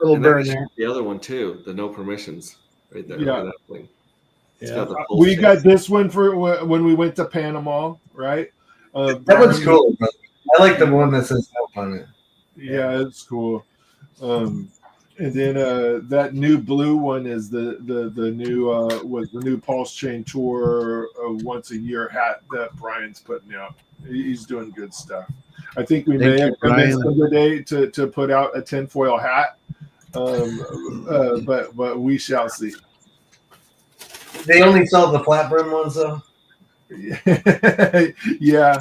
little And burn there. the other one too, the no permissions, right there. Yeah. Look at that thing. It's Yeah. got the We Pulsechain. got this one for when we went to Panama, right? That one's cool. Bro. I like the one that says help on it. Yeah, it's cool. And then that new blue one is the new was the new Pulsechain Tour once a year hat that Brian's putting out. He's doing good stuff. I think we may have convinced him today to put out a tinfoil hat, but we shall see. They only sell the flat brim ones though. Yeah.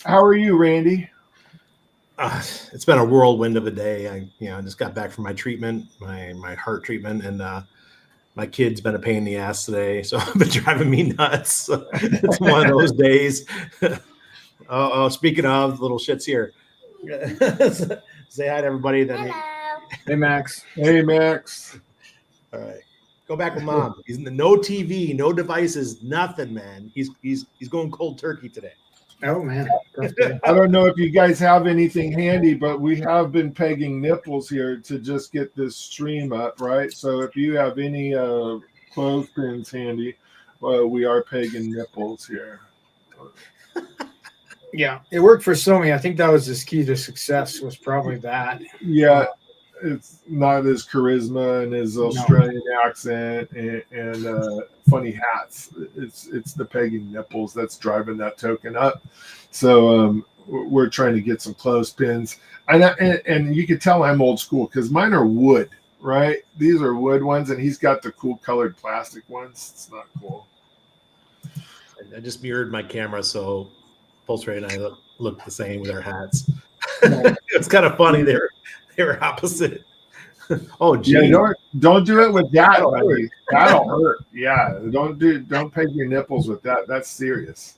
How are you, Randy? It's been a whirlwind of a day. I just got back from my treatment, my heart treatment, and my kid's been a pain in the ass today, so it's been driving me nuts. It's one of those days. Oh, speaking of little shits here, say hi to everybody. Hey, Max. Hey, Max. All right, go back with mom. He's in the no TV, no devices, nothing, man. He's going cold turkey today. Oh man, I don't know if you guys have anything handy, but we have been pegging nipples here to just get this stream up, right? So if you have any clothespins handy, we are pegging nipples here. Yeah, it worked for Somi. I think that was his key to success. Was probably that. Yeah, it's not his charisma and his Australian accent and funny hats. It's the pegging nipples that's driving that token up. So we're trying to get some clothespins, and you can tell I'm old school because mine are wood, right? These are wood ones, and he's got the cool colored plastic ones. It's not cool. I just mirrored my camera so Pulsechain and I look the same with our hats. It's kind of funny. They were opposite. Oh, geez. Yeah, don't do it with that, buddy. That'll hurt. Yeah, don't peg your nipples with that. That's serious.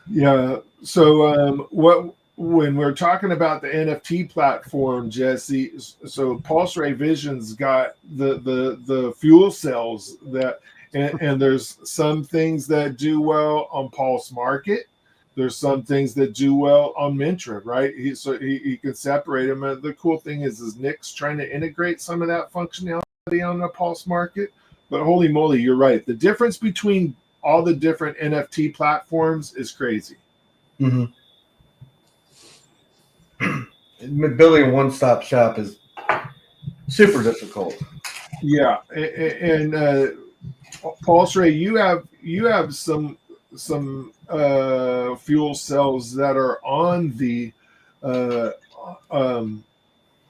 Yeah. So when we're talking about the NFT platform, Jesse, so Pulsechain Vision's got the fuel cells that, and there's some things that do well on Pulse Market. There's some things that do well on Mintra, right? He can separate them. The cool thing is Nick's trying to integrate some of that functionality on the Pulse Market. But holy moly, you're right. The difference between all the different NFT platforms is crazy. Mm-hmm. Building a one-stop shop is super difficult. Yeah, and Pulsechain, you have some fuel cells that are on the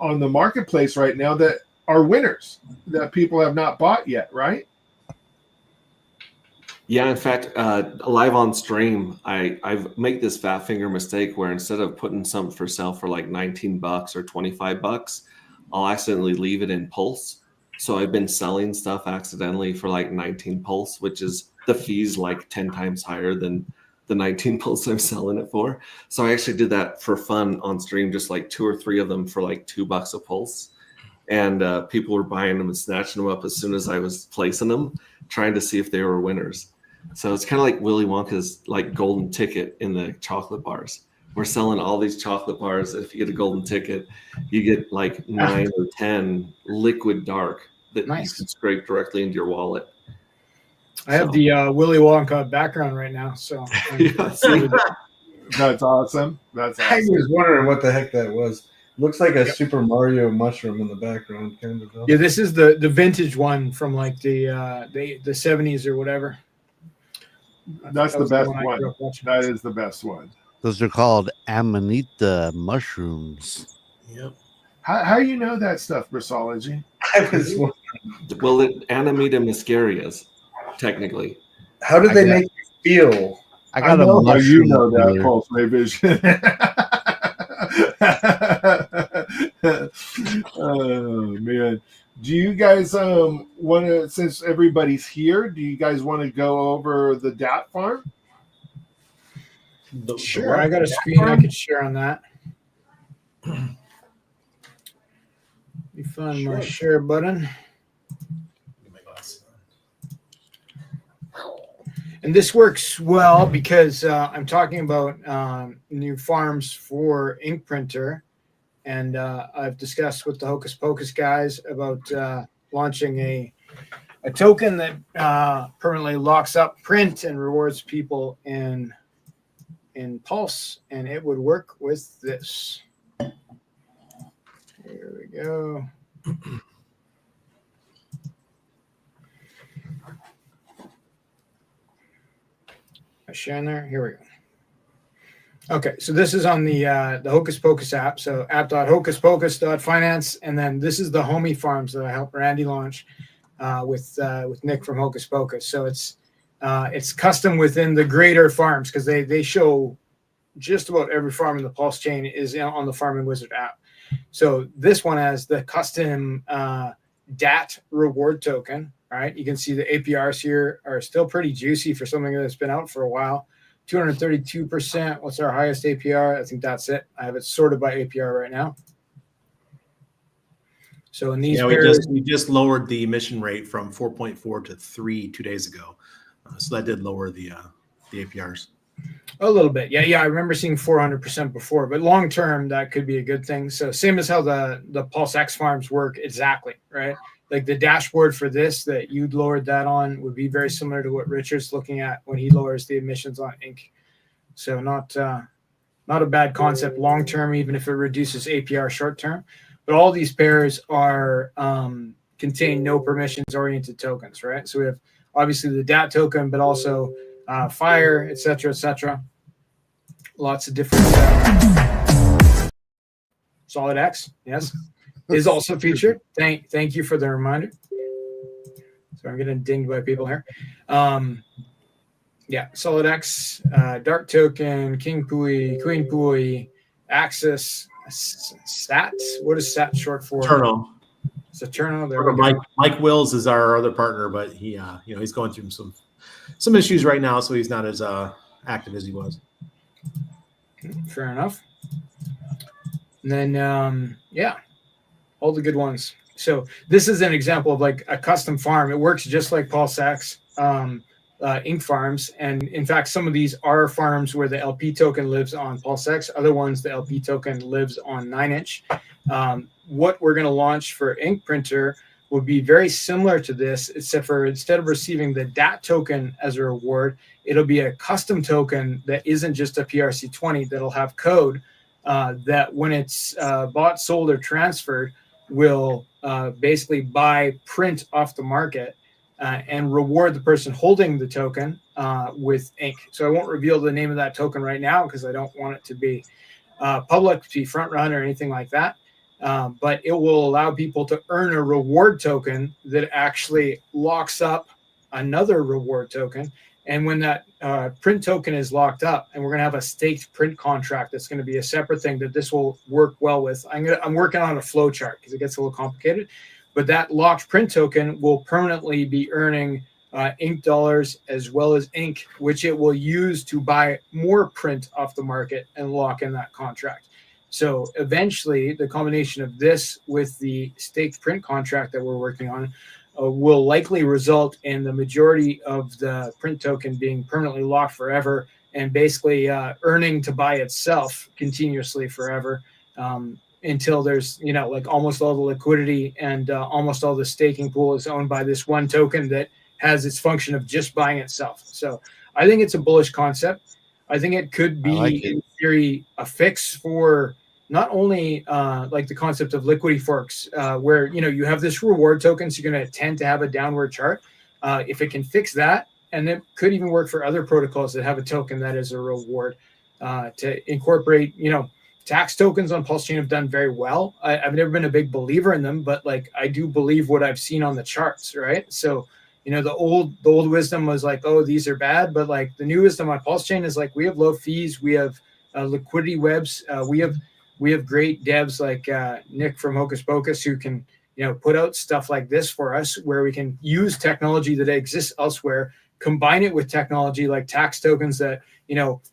marketplace right now that are winners that people have not bought yet, right? Yeah, in fact, live on stream, I make this fat finger mistake where instead of putting something for sale for like $19 or $25, I'll accidentally leave it in Pulse. So I've been selling stuff accidentally for like 19 Pulse, which is the fees like 10 times higher than the 19 Pulse I'm selling it for. So I actually did that for fun on stream, just like 2 or 3 of them for like $2 a Pulse. And people were buying them and snatching them up as soon as I was placing them, trying to see if they were winners. So it's kind of like Willy Wonka's like golden ticket in the chocolate bars. We're selling all these chocolate bars. If you get a golden ticket, you get like 9 or 10 liquid dark that you can scrape directly into your wallet. I have the Willy Wonka background right now, so that's awesome. That's awesome. I was wondering what the heck that was. Looks like a Super Mario mushroom in the background, kind of. Yeah, this is the vintage one from like the 70s or whatever. That's the best one. That is the best one. Those are called Amanita mushrooms. Yep. How you know that stuff, Brasology? I was wondering. Well, Amanita muscarias, technically. How do they make you feel? I got know a how you mushroom. know that, Pulsechain Vision. Oh man. Do you guys want to, since everybody's here, do you guys want to go over the DAT farm? Sure, I got a screen I could share on that. Let me find my share button. And this works well because I'm talking about new farms for ink printer. And I've discussed with the Hocus Pocus guys about launching a token that permanently locks up print and rewards people in Pulse. And it would work with this. Here we go. I sharing there. Here we go. Okay, so this is on the Hocus Pocus app. So app.hocuspocus.finance, and then this is the Homie Farms that I helped Randy launch with Nick from Hocus Pocus. So it's custom within the greater farms because they show just about every farm in the Pulse chain is on the Farming Wizard app. So this one has the custom DAT reward token. Right, you can see the APRs here are still pretty juicy for something that's been out for a while. 232%. What's our highest APR? I think that's it. I have it sorted by APR right now. So in these pairs, we just lowered the emission rate from 4.4 to 3 2 days ago. So that did lower the APRs. A little bit. Yeah. I remember seeing 400% before, but long term, that could be a good thing. So same as how the Pulse X farms work exactly, right? Like the dashboard for this that you'd lowered that on would be very similar to what Richard's looking at when he lowers the emissions on ink. So not a bad concept long term, even if it reduces APR short term. But all these pairs are contain no permissions oriented tokens, right? So we have obviously the DAT token, but also Fire, etc. Lots of different Solid X, yes. Is also featured. Thank you for the reminder. So I'm getting dinged by people here. Solid X, Dark Token, King Pui, Queen Pui, Axis, SAT. What is SAT short for? Turno. Saturno. There we go. Mike Wills is our other partner, but he he's going through some issues right now, so he's not as active as he was. Fair enough. And then all the good ones. So this is an example of like a custom farm. It works just like Pulse X ink farms. And in fact, some of these are farms where the LP token lives on Pulse X. Other ones, the LP token lives on 9inch. What we're going to launch for ink printer would be very similar to this, except for instead of receiving the DAT token as a reward, it'll be a custom token that isn't just a PRC20 that'll have code that when it's bought, sold, or transferred, will basically buy print off the market and reward the person holding the token with ink. So I won't reveal the name of that token right now because I don't want it to be public, to be front run or anything like that. But it will allow people to earn a reward token that actually locks up another reward token. And when that print token is locked up, and we're going to have a staked print contract, that's going to be a separate thing that this will work well with. I'm working on a flow chart because it gets a little complicated. But that locked print token will permanently be earning ink dollars as well as ink, which it will use to buy more print off the market and lock in that contract. So eventually, the combination of this with the staked print contract that we're working on will likely result in the majority of the print token being permanently locked forever and basically earning to buy itself continuously forever until there's, like almost all the liquidity and almost all the staking pool is owned by this one token that has its function of just buying itself. So I think it's a bullish concept. I think it could be in theory a fix for not only like the concept of liquidity forks, where you have this reward token, so you're going to tend to have a downward chart. If it can fix that, and it could even work for other protocols that have a token that is a reward to incorporate. Tax tokens on Pulsechain have done very well. I've never been a big believer in them, but like I do believe what I've seen on the charts, right? So the old wisdom was like, oh, these are bad, but like the new wisdom on Pulsechain is like we have low fees, we have liquidity webs, we have great devs like Nick from Hocus Pocus who can put out stuff like this for us, where we can use technology that exists elsewhere, combine it with technology like tax tokens that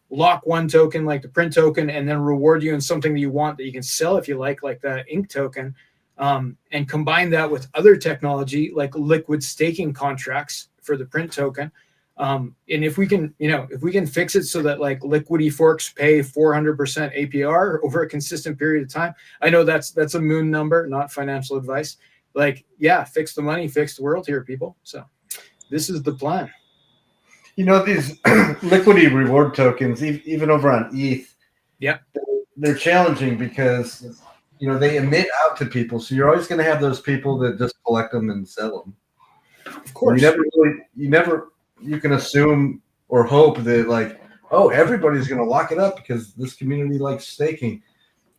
lock one token like the print token and then reward you in something that you want that you can sell if you like the ink token, and combine that with other technology like liquid staking contracts for the print token, And if we can, if we can fix it so that like Liquidity forks pay 400% APR over a consistent period of time, I know that's a moon number, not financial advice. Like, yeah, fix the money, fix the world here, people. So this is the plan. These Liquidity reward tokens, even over on ETH, yeah, they're challenging because they emit out to people. So you're always going to have those people that just collect them and sell them. Of course, you can assume or hope that like, oh, everybody's going to lock it up because this community likes staking.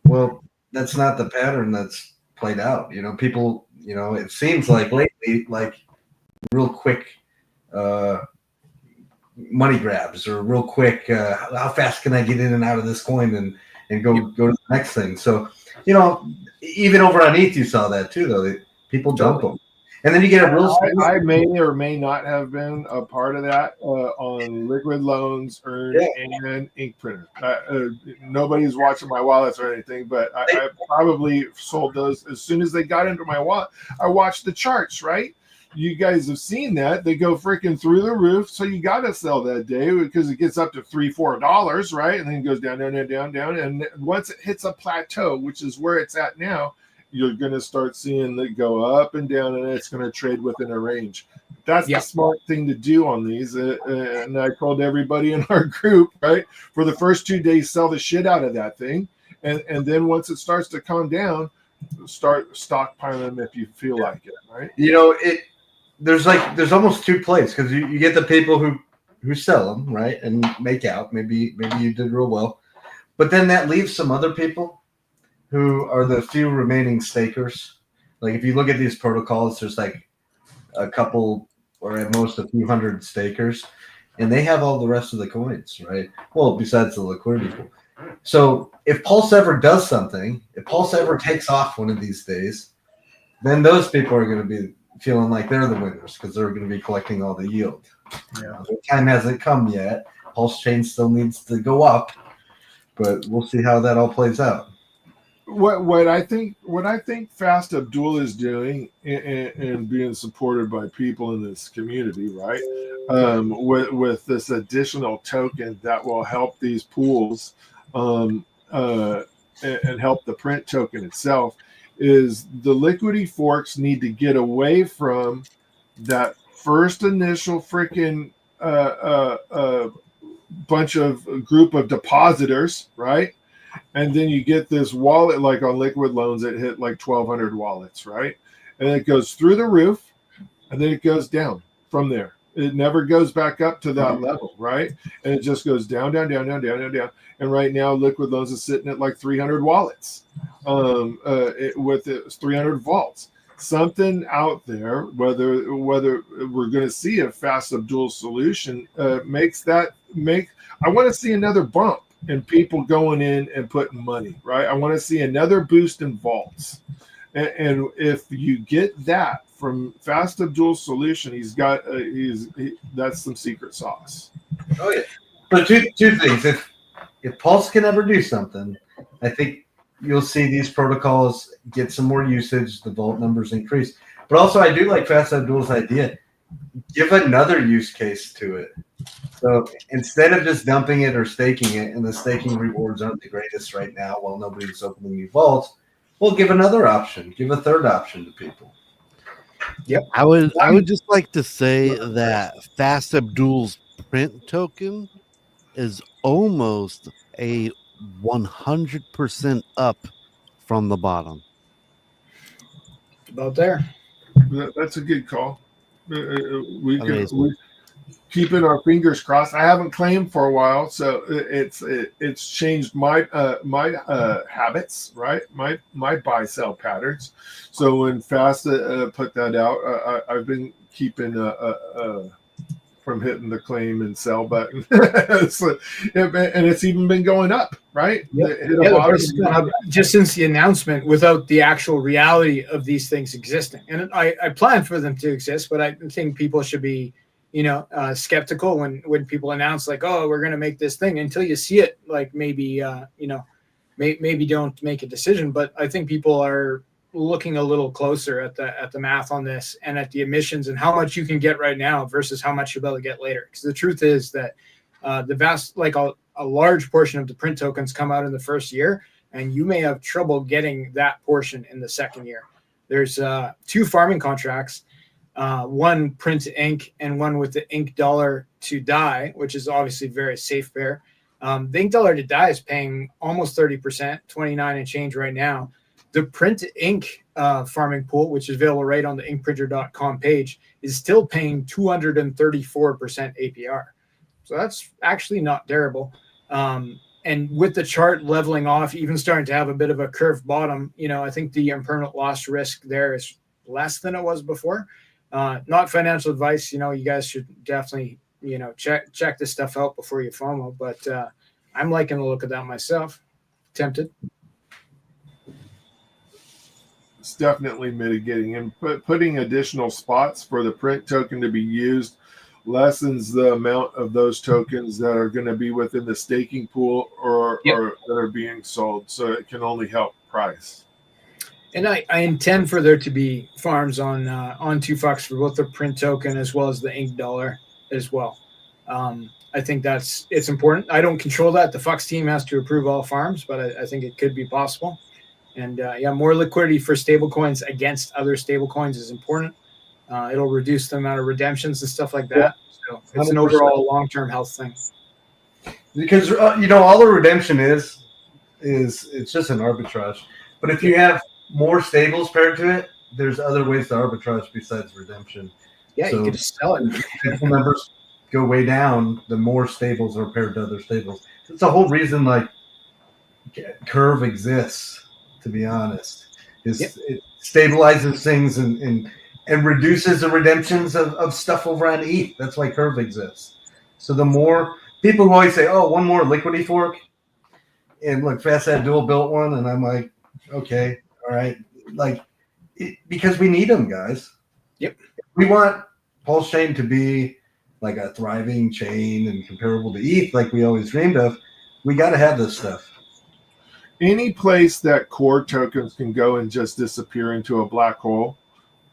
Well, that's not the pattern that's played out. People, it seems like lately, like real quick money grabs or real quick, how fast can I get in and out of this coin and go to the next thing. So, even over on ETH, you saw that too, though. People dump them. And then you get a real. I may or may not have been a part of that on liquid loans, earn, and ink printer. Nobody's watching my wallets or anything, but I probably sold those as soon as they got into my wallet. I watched the charts, right? You guys have seen that. They go freaking through the roof. So you got to sell that day because it gets up to $3-4, right? And then it goes down, down, down, down, down. And once it hits a plateau, which is where it's at now, you're going to start seeing it go up and down, and it's going to trade within a range. That's the smart thing to do on these. And I told everybody in our group, right, for the first 2 days, sell the shit out of that thing. And then once it starts to calm down, start stockpiling them if you feel like it, right? There's almost two plays because you get the people who sell them, right, and make out. Maybe you did real well. But then that leaves some other people who are the few remaining stakers. Like if you look at these protocols, there's like a couple or at most a few hundred stakers, and they have all the rest of the coins, right? Well, besides the liquidity pool. So if Pulse ever does something, if Pulse ever takes off one of these days, then those people are going to be feeling like they're the winners because they're going to be collecting all the yield. Yeah. The time hasn't come yet. Pulsechain still needs to go up, but we'll see how that all plays out. What I think Fast Abdul is doing and being supported by people in this community, right? With this additional token that will help these pools and help the print token itself, is the Liquidity forks need to get away from that first initial freaking bunch of group of depositors, right? And then you get this wallet, like on liquid loans, it hit like 1,200 wallets, right? And it goes through the roof, and then it goes down from there. It never goes back up to that level, right? And it just goes down, down, down, down, down, down, down. And right now, liquid loans is sitting at like 300 wallets, with its 300 vaults. Something out there, whether we're going to see a Fast Abdul solution, I want to see another bump and people going in and putting money, right? I want to see another boost in vaults. And if you get that from Fast Abdul's solution, that's some secret sauce. Oh yeah. So two things. If Pulse can ever do something, I think you'll see these protocols get some more usage, the vault numbers increase. But also I do like Fast Abdul's idea. Give another use case to it. So instead of just dumping it or staking it, and the staking rewards aren't the greatest right now while nobody's opening new vaults, we'll give another option, give a third option to people. Yep. I would just like to say that Fast Abdul's print token is almost a 100% up from the bottom. About there. That's a good call. We're keeping our fingers crossed. I haven't claimed for a while, so it's changed my habits, right? My buy sell patterns. So when Fast put that out, I've been keeping from hitting the claim and sell button. And it's even been going up, right? Just since the announcement, without the actual reality of these things existing. And I plan for them to exist, but I think people should be skeptical when people announce like, oh, we're going to make this thing, until you see it. Like maybe don't make a decision. But I think people are looking a little closer at the math on this and at the emissions and how much you can get right now versus how much you'll be able to get later. Because the truth is that the vast, like a large portion of the print tokens come out in the first year, and you may have trouble getting that portion in the second year. There's 2 farming contracts, one print to ink and one with the ink dollar to die, which is obviously very safe pair. The ink dollar to die is paying almost 30%, 29 and change right now. The print to ink farming pool, which is available right on the inkprinter.com page, is still paying 234% APR. So that's actually not terrible. And with the chart leveling off, even starting to have a bit of a curved bottom, I think the impermanent loss risk there is less than it was before. Not financial advice. You guys should definitely, check this stuff out before you FOMO. But I'm liking the look of that myself. Tempted. It's definitely mitigating, and putting additional spots for the print token to be used lessens the amount of those tokens that are going to be within the staking pool or that are being sold. So it can only help price. And I intend for there to be farms on 2Fox for both the print token as well as the ink dollar as well. I think it's important. I don't control that. The Fox team has to approve all farms, but I think it could be possible. And more liquidity for stablecoins against other stablecoins is important. It'll reduce the amount of redemptions and stuff like that. So it's an 100%. overall long-term health thing. Because all the redemption is it's just an arbitrage. But if you have more stables paired to it, there's other ways to arbitrage besides redemption. Yeah, you can just sell it. If numbers go way down, the more stables are paired to other stables. It's the whole reason Curve exists. To be honest, it stabilizes things and reduces the redemptions of stuff over on ETH. That's why Curve exists. So the more people who always say, "Oh, one more Liquidity fork," and look, FastAd Dual built one, and I'm like, okay, all right, because we need them, guys. Yep. We want Pulsechain to be like a thriving chain and comparable to ETH, like we always dreamed of. We got to have this stuff. Any place that core tokens can go and just disappear into a black hole,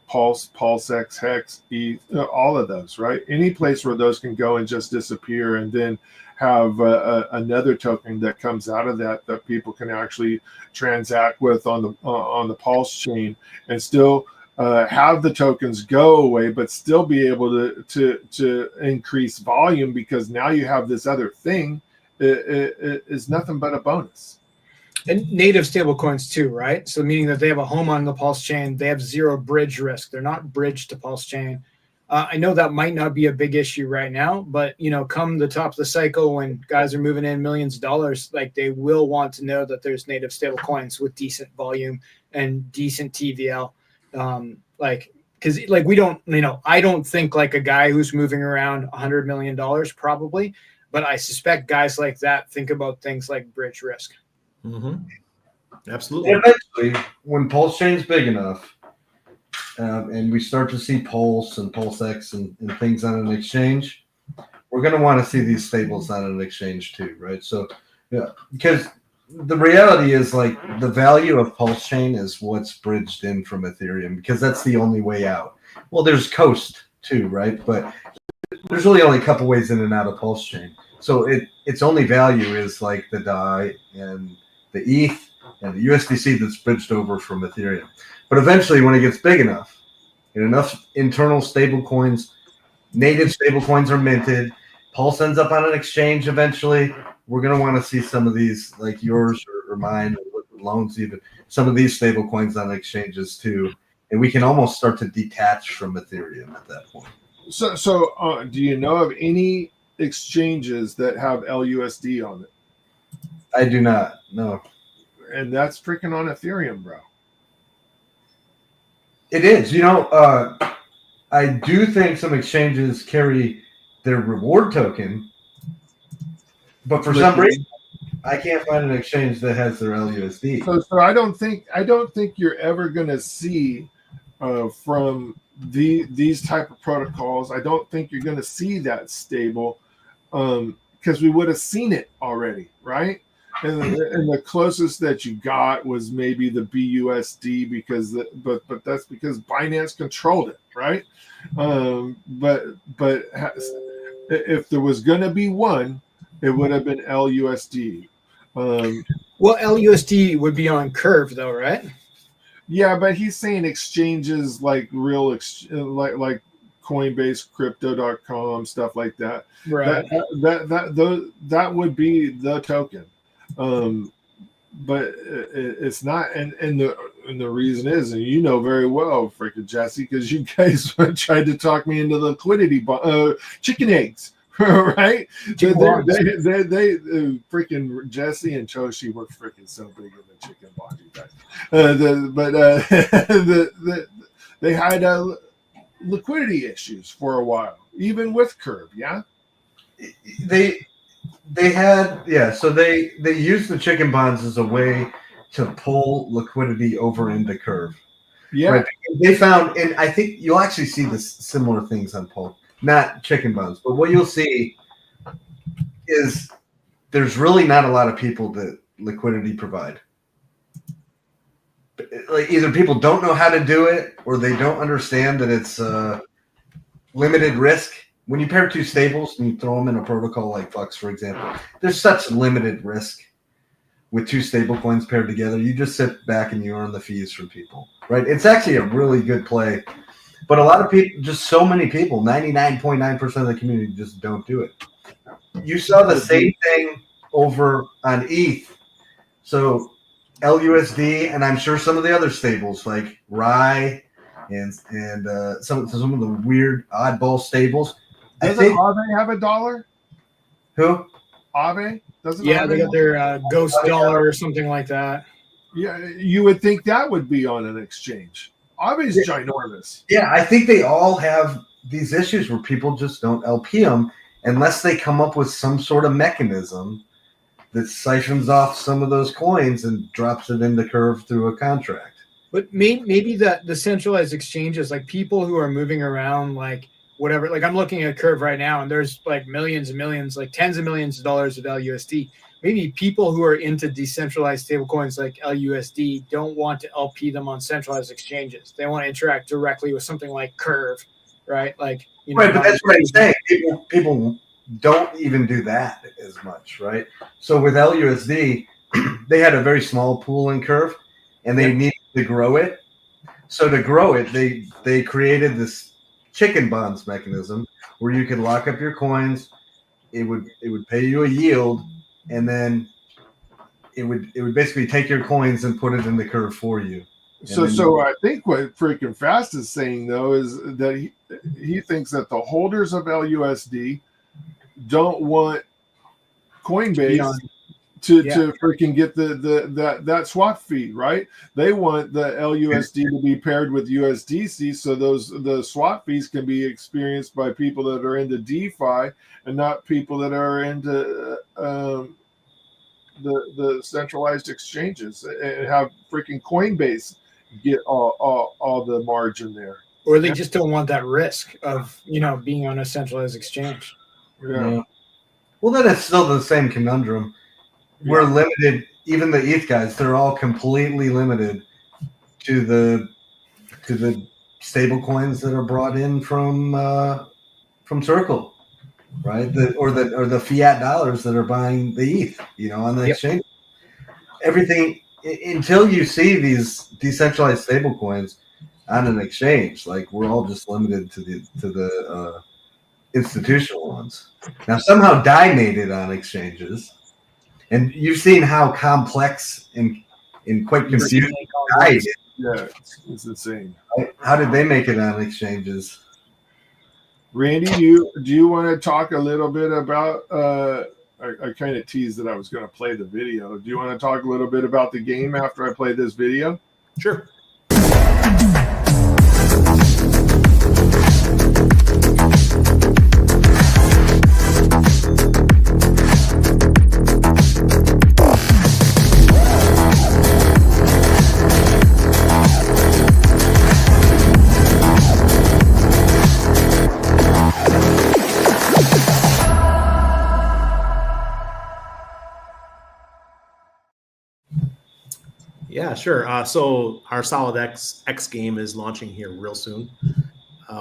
PulseX, Hex, ETH, all of those, right? Any place where those can go and just disappear, and then have another token that comes out of that people can actually transact with on the Pulse chain, and still have the tokens go away, but still be able to increase volume, because now you have this other thing. It is nothing but a bonus. And native stablecoins too, right? So meaning that they have a home on the Pulse chain, they have zero bridge risk. They're not bridged to Pulse chain. I know that might not be a big issue right now, but come the top of the cycle when guys are moving in millions of dollars, they will want to know that there's native stablecoins with decent volume and decent TVL. Because we don't, I don't think like a guy who's moving around $100 million probably, but I suspect guys like that think about things like bridge risk. Mm-hmm. Absolutely. And eventually, when Pulsechain's big enough, and we start to see Pulse and PulseX and things on an exchange, we're going to want to see these stables on an exchange too, right? So, because the reality is the value of Pulsechain is what's bridged in from Ethereum, because that's the only way out. Well, there's Coast too, right? But there's really only a couple ways in and out of Pulsechain. So its only value is the DAI and the ETH and the USDC that's bridged over from Ethereum. But eventually, when it gets big enough, and enough internal stable coins, native stable coins are minted, Pulse ends up on an exchange eventually, we're going to want to see some of these, like yours or mine, or loans even, some of these stable coins on exchanges too. And we can almost start to detach from Ethereum at that point. So do you know of any exchanges that have LUSD on it? I do not, no. And that's freaking on Ethereum, bro. It is. I do think some exchanges carry their reward token, but for some reason, I can't find an exchange that has their LUSD. So I don't think you're ever going to see from these type of protocols. I don't think you're going to see that stable, because we would have seen it already, right? And the closest that you got was maybe the BUSD but that's because Binance controlled it, right? But if there was going to be one, it would have been LUSD. Well, LUSD would be on Curve though, right? Yeah, but he's saying exchanges like like Coinbase, Crypto.com, stuff like that. Right. That would be the token. But it's not, and the reason is, and you know very well, freaking Jesse, because you guys tried to talk me into the liquidity chicken eggs, right? They freaking Jesse and Toshi were freaking so big in the chicken bond, you guys. They had liquidity issues for a while, even with Curve, yeah. They had, yeah, so they used the chicken bonds as a way to pull liquidity over into Curve. Yeah. Right? They found, and I think you'll actually see this similar things on Pulse, not chicken bonds, but what you'll see is there's really not a lot of people that liquidity provide. Like either people don't know how to do it or they don't understand that it's limited risk. When you pair two stables and you throw them in a protocol like Flux, for example, there's such limited risk with two stable coins paired together. You just sit back and you earn the fees from people, right? It's actually a really good play. But a lot of people, just so many people, 99.9% of the community just don't do it. You saw the same thing over on ETH. So LUSD, and I'm sure some of the other stables like RAI and some of the weird oddball stables. Doesn't Aave have $1? Who? Aave? Doesn't Yeah, Aave they got their ghost dollar or something like that. Yeah, you would think that would be on an exchange. Aave's ginormous. Yeah, I think they all have these issues where people just don't LP them unless they come up with some sort of mechanism that siphons off some of those coins and drops it into Curve through a contract. But maybe the centralized exchanges, like people who are moving around, like whatever, like I'm looking at Curve right now and there's like millions and millions, like tens of millions of dollars of LUSD. Maybe people who are into decentralized stablecoins like LUSD don't want to LP them on centralized exchanges. They want to interact directly with something like Curve, right? Like, you know, right, but that's what I'm saying. People don't even do that as much, right? So with LUSD, they had a very small pool in Curve, and they needed to grow it. So to grow it, they created this chicken bonds mechanism where you could lock up your coins. It would pay you a yield, and then it would basically take your coins and put it in the Curve for you. So I think what freaking Fast is saying though is that he thinks that the holders of LUSD don't want Coinbase to freaking get that swap fee, right? They want the LUSD to be paired with USDC, so the swap fees can be experienced by people that are into DeFi and not people that are into the centralized exchanges and have freaking Coinbase get all the margin there. Or they just don't want that risk of, you know, being on a centralized exchange. Yeah. Well, then it's still the same conundrum. We're limited. Even the ETH guys, they're all completely limited to the stable coins that are brought in from Circle, right? Or the fiat dollars that are buying the ETH, you know, on the exchange. Everything until you see these decentralized stable coins on an exchange, like we're all just limited to the institutional ones. Now somehow DAI made it on exchanges. And you've seen how complex and quite confusing DAI is. Yeah, it's insane. How did they make it on exchanges? Randy, do you want to talk a little bit about? I kind of teased that I was going to play the video. Do you want to talk a little bit about the game after I play this video? Sure. Yeah, sure. So our Solid X game is launching here real soon.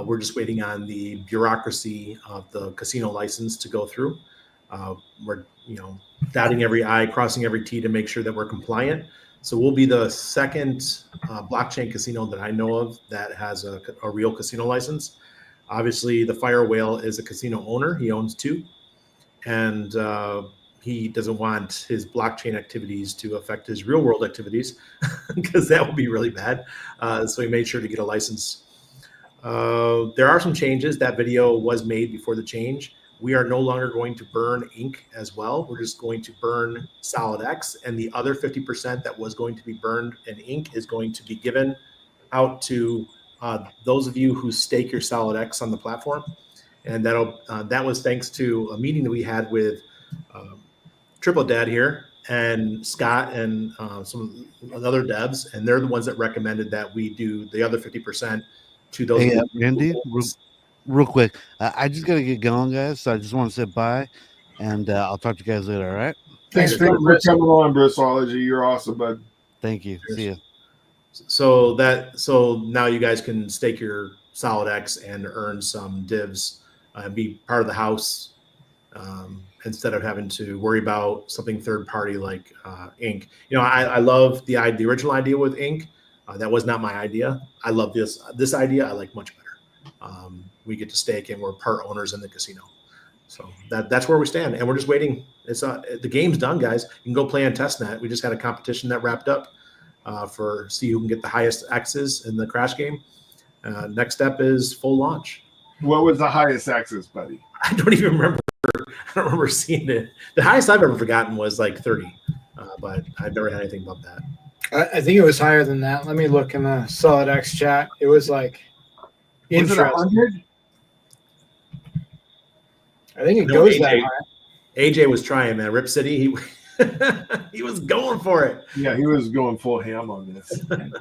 We're just waiting on the bureaucracy of the casino license to go through. We're dotting every I, crossing every T to make sure that we're compliant. So we'll be the second blockchain casino that I know of that has a real casino license. Obviously, the Fire Whale is a casino owner. He owns 2, and he doesn't want his blockchain activities to affect his real world activities because that would be really bad. So he made sure to get a license. There are some changes. That video was made before the change. We are no longer going to burn ink as well. We're just going to burn Solid X, and the other 50% that was going to be burned in ink is going to be given out to those of you who stake your Solid X on the platform. And that was thanks to a meeting that we had with Triple Dad here and Scott and some other devs, and they're the ones that recommended that we do the other 50% to those. Hey, Andy, real quick, I just gotta get going, guys. So I just want to say bye, and I'll talk to you guys later. All right? Thanks for coming on, Bristology. You're awesome, bud. Thank you. See you. So now you guys can stake your Solid X and earn some divs and be part of the house instead of having to worry about something third party like ink. I love the original idea with ink. That was not my idea. I love this idea. I like much better. We get to stake and we're part owners in the casino. So that's where we stand, and we're just waiting. It's the game's done, guys. You can go play on testnet. We just had a competition that wrapped up for see who can get the highest X's in the crash game. Next step is full launch. What was the highest X's, buddy? I don't even remember. I don't remember seeing it. The highest I've ever forgotten was like 30, but I've never had anything above that. I think it was higher than that. Let me look in the Solid X chat. It was like Was it 100? I think it goes that high. AJ was trying, man. Rip City, he was going for it. Yeah, he was going full ham on this.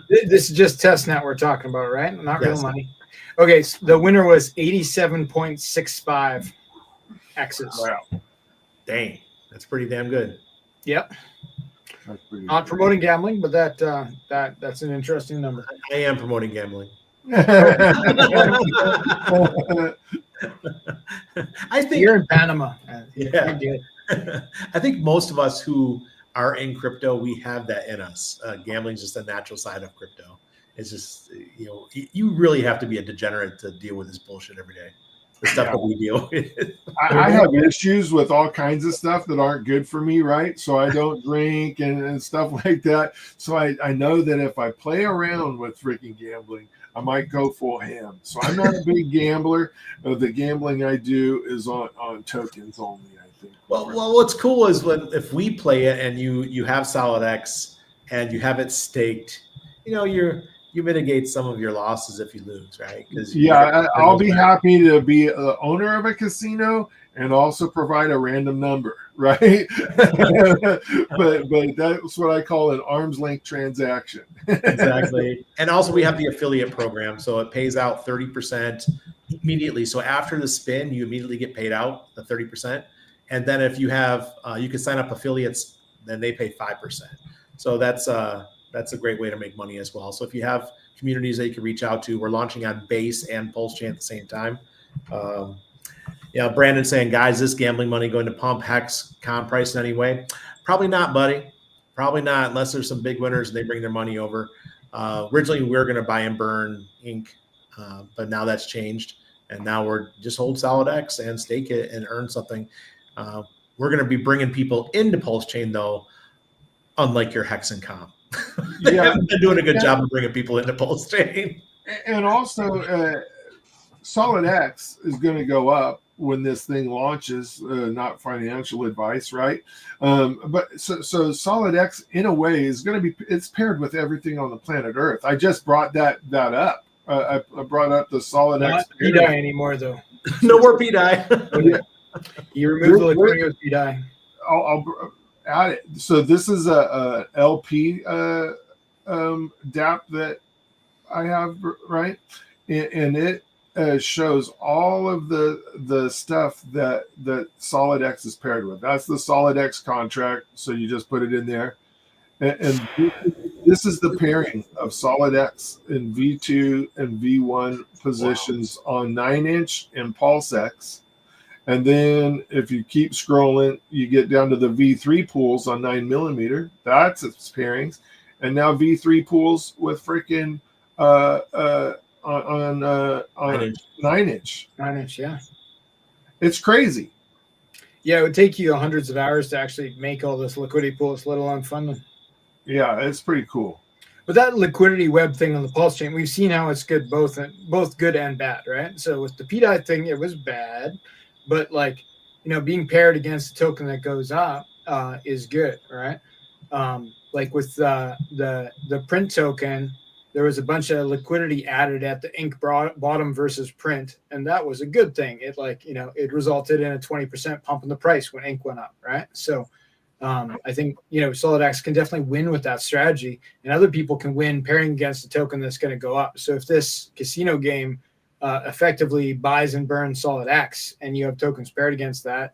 This is just testnet we're talking about, right? Not real money. Okay, so the winner was 87.65 X's. Wow. Dang, that's pretty damn good. Yep. That's pretty Not good. promoting gambling, but that's an interesting number. I am promoting gambling. I think you're in Panama. Yeah. I think most of us who are in crypto, we have that in us. Gambling is just a natural side of crypto. It's just, you really have to be a degenerate to deal with this bullshit every day. The stuff that we deal with. I have issues with all kinds of stuff that aren't good for me, right? So I don't drink and stuff like that. So I know that if I play around with freaking gambling, I might go full ham. So I'm not a big gambler. The gambling I do is on tokens only, I think. Well, what's cool is if we play it and you have Solid X and you have it staked, you mitigate some of your losses if you lose, right? I'll be happy to be the owner of a casino and also provide a random number, right? but that's what I call an arm's length transaction. Exactly. And also we have the affiliate program, so it pays out 30% immediately. So after the spin, you immediately get paid out the 30%. And then if you have, you can sign up affiliates, then they pay 5%. So that's a great way to make money as well. So if you have communities that you can reach out to, we're launching on Base and Pulsechain at the same time. Brandon saying, guys, this gambling money going to pump Hex comp price in any way? Probably not, buddy. Probably not, unless there's some big winners and they bring their money over. Originally, we were going to buy and burn ink, but now that's changed. And now we're just hold Solid X and stake it and earn something. We're going to be bringing people into Pulsechain, though, unlike your Hex and comp. They haven't been doing a good job of bringing people into Pulsechain. And also, Solid X is going to go up when this thing launches. Not financial advice, right? But so Solid X, in a way, is going to be. It's paired with everything on the planet Earth. I just brought that up. I brought up the Solid X. Not PDI anymore, though. No more PDI. You removed the liquidity with PDI. I'll add it. So this is a LP DApp that I have, right? And it shows all of the stuff that Solid X is paired with. That's the Solid X contract. So you just put it in there. And this is the pairing of solid X in V2 and V1 positions on 9-inch and Pulse X. And then if you keep scrolling, you get down to the V3 pools on 9mm. That's its pairings. And now V3 pools with freaking on 9-inch. 9-inch, yeah. It's crazy. Yeah, it would take you hundreds of hours to actually make all this liquidity pools, let alone fund them. Yeah, it's pretty cool. But that liquidity web thing on the Pulsechain, we've seen how it's good, both good and bad, right? So with the PDI thing, it was bad, but like, you know, being paired against a token that goes up is good, right? Like with the print token, there was a bunch of liquidity added at the ink bottom versus print, and that was a good thing. It it resulted in a 20% pump in the price when ink went up, right? So I think, SolidX can definitely win with that strategy, and other people can win pairing against a token that's going to go up. So if this casino game effectively buys and burns SolidX, and you have tokens paired against that,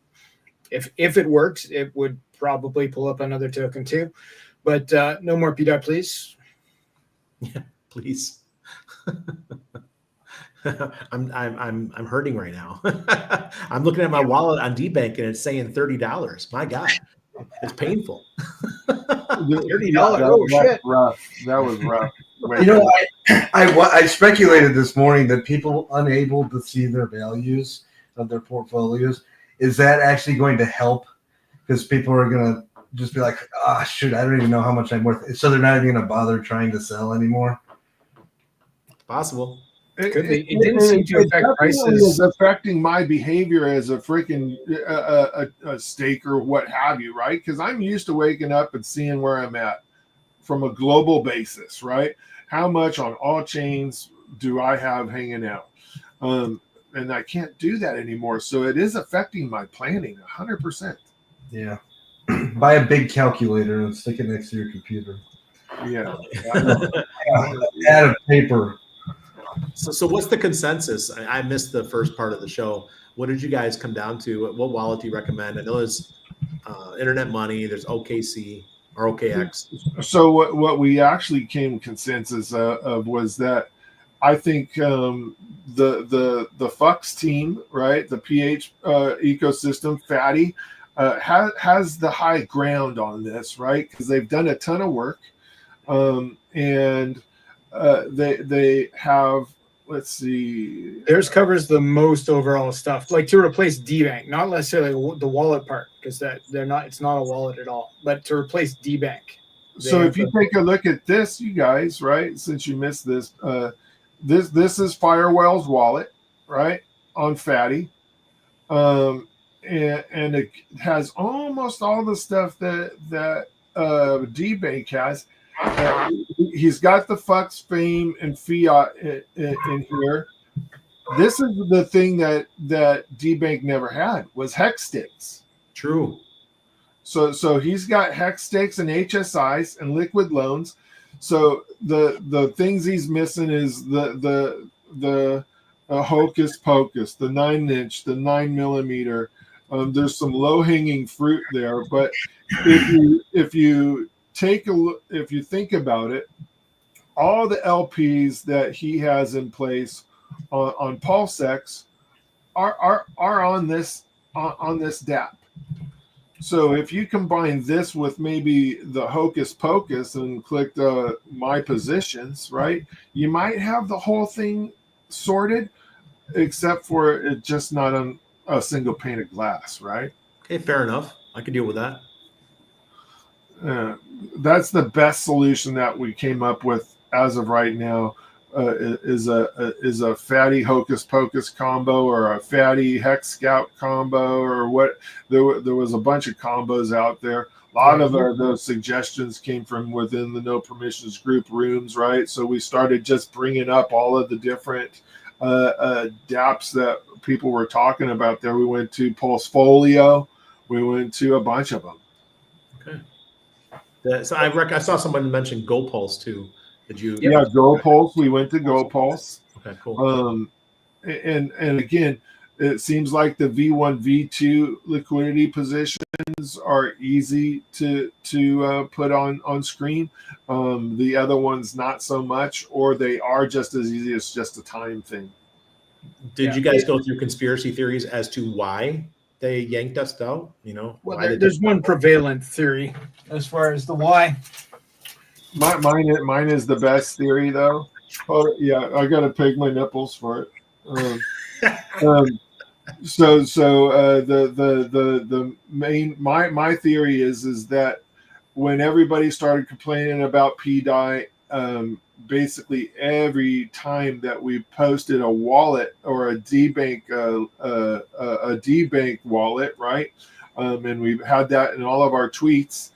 if it works, it would probably pull up another token too. But no more PDI, please. Yeah, please. I'm hurting right now. I'm looking at my wallet on Debank and it's saying $30. My God, it's painful. $30. Oh shit! Rough. That was rough. I speculated this morning that people unable to see their values of their portfolios, is that actually going to help? Because people are going to just be like, shoot, I don't even know how much I'm worth. So they're not even going to bother trying to sell anymore. It's possible. It didn't seem to affect prices. It's affecting my behavior as a freaking a staker, what have you, right? Because I'm used to waking up and seeing where I'm at from a global basis, right? How much on all chains do I have hanging out? And I can't do that anymore. So it is affecting my planning 100%. Yeah. Buy a big calculator and stick it next to your computer. Yeah. Add a paper. So what's the consensus? I missed the first part of the show. What did you guys come down to? What wallet do you recommend? I know there's Internet Money, there's OKC or OKX. So what we actually came consensus of was that I think the Fux team, right, the PH ecosystem, Fatty, has the high ground on this, right? Because they've done a ton of work, and they have. Let's see. Theirs covers the most overall stuff, like to replace Debank, not necessarily the wallet part, because it's not a wallet at all, but to replace Debank. So if you take a look at this, you guys, right? Since you missed this, this is Firewell's wallet, right, on Fatty, and it has almost all the stuff that Debank has. He's got the Fux, Fame, and Fiat in here. This is the thing that Debank never had, was hex stakes. True. So he's got hex stakes and HSIs and liquid loans. So the things he's missing is the hocus pocus, the 9-inch, the 9mm. There's some low hanging fruit there, but if you take a look, if you think about it, all the LPs that he has in place on Pulsex are on this DApp. So if you combine this with maybe the hocus pocus and click the my positions, right, you might have the whole thing sorted, except for it just not on a single pane of glass, right? Okay, fair enough. I can deal with that. That's the best solution that we came up with as of right now. Is a Fatty hocus pocus combo or a Fatty hex scout combo or what? There was a bunch of combos out there. A lot of those suggestions came from within the No Permissions group rooms, right? So we started just bringing up all of the different dApps that people were talking about there. We went to Pulsefolio. We went to a bunch of them. Okay. So I saw someone mention GoPulse too. Did you? Yeah, GoPulse. We went to GoPulse. Okay, cool. And again, It seems like the V1, V2 liquidity positions are easy to put on screen. The other ones not so much, or they are just as easy as just a time thing. Did you guys go through conspiracy theories as to why they yanked us out? You know, Well, why they there's took- one prevalent theory as far as the why. Mine is the best theory though. Oh yeah, I gotta peg my nipples for it. The main my theory is that when everybody started complaining about PDI, basically every time that we posted a wallet or a Debank a Debank wallet, right, and we've had that in all of our tweets.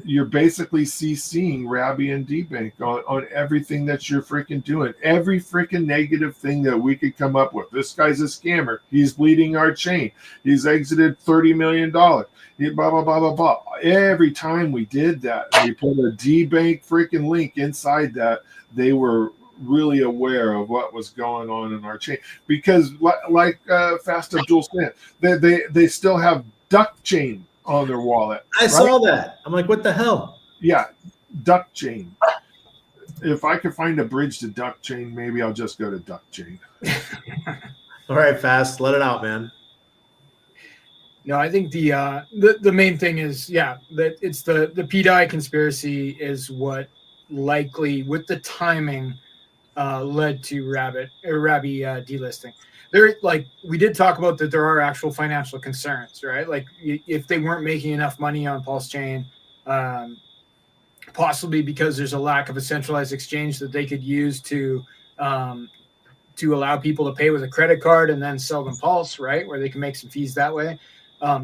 You're basically CCing Rabby and Debank on everything that you're freaking doing. Every freaking negative thing that we could come up with. This guy's a scammer. He's bleeding our chain. He's exited $30 million. He blah, blah, blah, blah, blah. Every time we did that, we put a Debank freaking link inside that, they were really aware of what was going on in our chain. Because like Fast Abdul said, they still have duck chain on their wallet. I saw that. I'm like, what the hell? Yeah, duck chain. If I could find a bridge to duck chain, maybe I'll just go to duck chain. All right, Fast, let it out, man. No, I think the main thing is, yeah, that it's the PDI conspiracy is what likely, with the timing, led to Rabby delisting. There, like we did talk about that, there are actual financial concerns, right? Like if they weren't making enough money on Pulsechain, possibly because there's a lack of a centralized exchange that they could use to allow people to pay with a credit card and then sell them Pulse, right, where they can make some fees that way.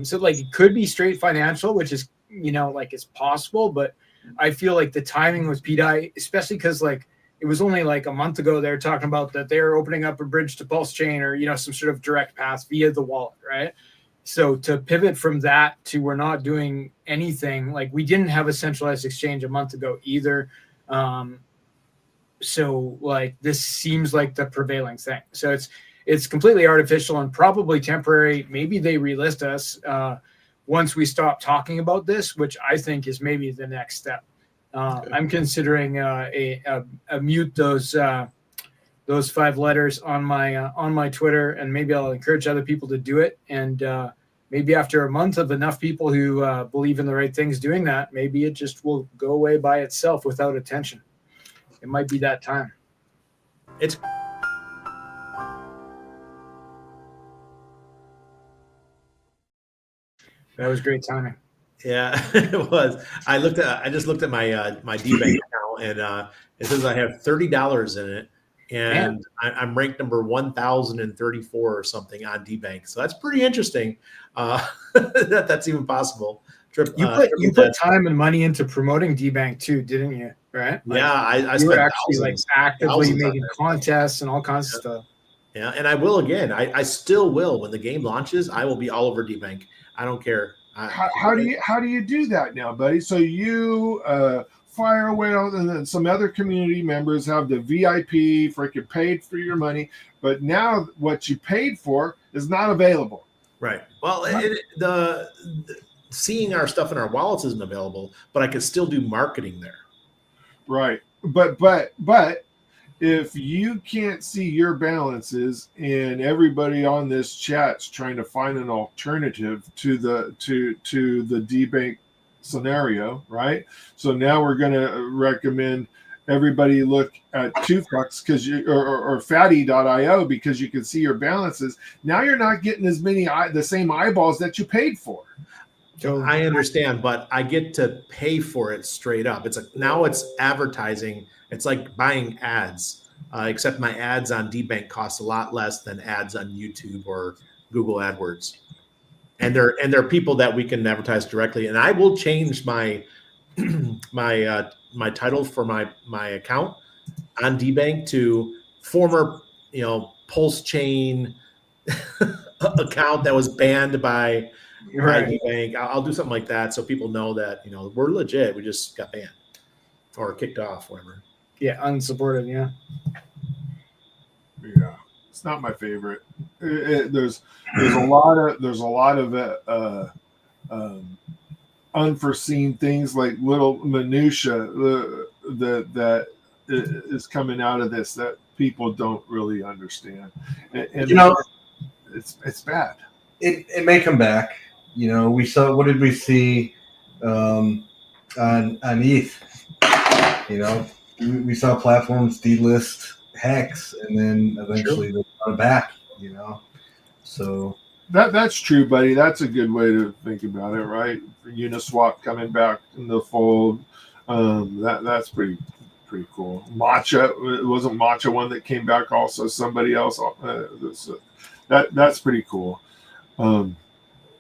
So like it could be straight financial, which is, you know, like it's possible, but I feel like the timing with PDI, especially because like it was only like a month ago they were talking about that they're opening up a bridge to Pulsechain or, you know, some sort of direct path via the wallet, right? So to pivot from that to we're not doing anything, like we didn't have a centralized exchange a month ago either. So like this seems like the prevailing thing. So it's completely artificial and probably temporary. Maybe they relist us once we stop talking about this, which I think is maybe the next step. I'm considering a mute those 5 letters on my Twitter, and maybe I'll encourage other people to do it. And maybe after a month of enough people who believe in the right things doing that, maybe it just will go away by itself without attention. It might be that time. That was great timing. Yeah, it was. I just looked at my my Debank account, and it says I have $30 in it, and I'm ranked number 1,034 or something on Debank. So that's pretty interesting. That's even possible. You put time and money into promoting Debank too, didn't you? Right? Like, yeah, I you spent were actually thousands, like actively thousands on making it. contests and all kinds of stuff. Yeah, and I will again. I still will when the game launches. I will be all over Debank. I don't care. How do you do that now, buddy? So you Fire Whale and then some other community members have the VIP freaking paid for your money, but now what you paid for is not available. Right. Well, the seeing our stuff in our wallets isn't available, but I could still do marketing there. Right. But if you can't see your balances and everybody on this chat's trying to find an alternative to the Debank scenario, right? So now we're going to recommend everybody look at 2Fucks because or fatty.io because you can see your balances. Now you're not getting as many the same eyeballs that you paid for. So I understand, but I get to pay for it straight up. Now it's advertising. It's like buying ads, except my ads on Debank cost a lot less than ads on YouTube or Google AdWords. And they're people that we can advertise directly. And I will change my my title for my account on Debank to former, Pulsechain account that was banned by Debank. I'll do something like that so people know that we're legit. We just got banned or kicked off, whatever. Yeah, unsupported. Yeah. Yeah. It's not my favorite. There's a lot of unforeseen things, like little minutia that is coming out of this that people don't really understand, and it's bad. It may come back. We saw, what did we see on ETH? We saw platforms delist Hex, and then eventually they brought it back. So that's true, buddy. That's a good way to think about it, right? Uniswap coming back in the fold. That's pretty cool. Matcha, it wasn't Matcha one that came back also. Somebody else. That's pretty cool.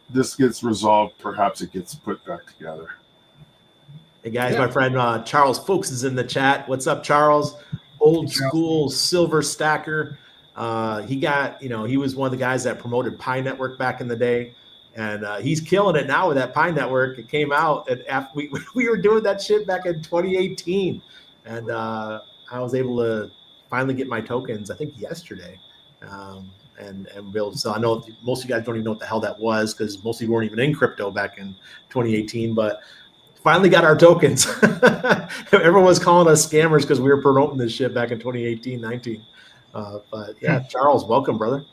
This gets resolved. Perhaps it gets put back together. Hey guys, my friend Charles Folks is in the chat. What's up, Charles? Old school silver stacker. He was one of the guys that promoted Pi Network back in the day, and he's killing it now with that Pi Network. It came out, and after we were doing that shit back in 2018, and I was able to finally get my tokens, I think yesterday, and be able to sell. I know most of you guys don't even know what the hell that was, because most of you weren't even in crypto back in 2018, but finally got our tokens. Everyone was calling us scammers because we were promoting this shit back in 2018, 19. But yeah, Charles, welcome, brother.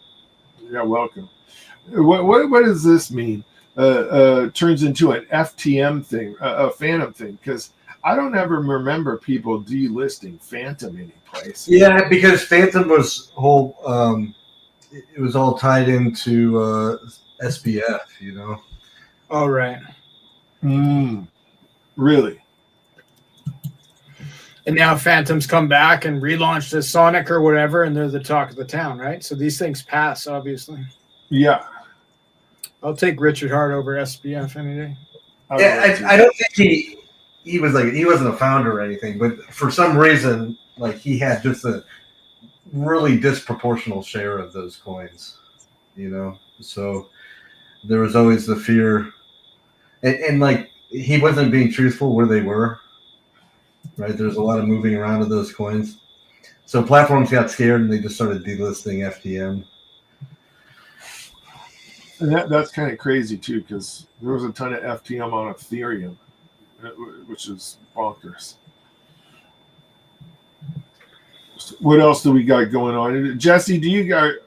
Yeah, welcome. What does this mean? Turns into an FTM thing, a Phantom thing, because I don't ever remember people delisting Phantom anyplace. Yeah, because Phantom was it was all tied into SBF, Oh, right. Really? And now Phantom's come back and relaunched as Sonic or whatever, and they're the talk of the town, right? So these things pass, obviously. Yeah. I'll take Richard Hart over SBF any day. I don't think he wasn't a founder or anything, but for some reason, like, he had just a really disproportional share of those coins, So there was always the fear, and like, he wasn't being truthful where they were. Right, there's a lot of moving around of those coins, so platforms got scared and they just started delisting FTM. And that's kind of crazy too, because there was a ton of FTM on Ethereum, which is bonkers. What else do we got going on? Jesse,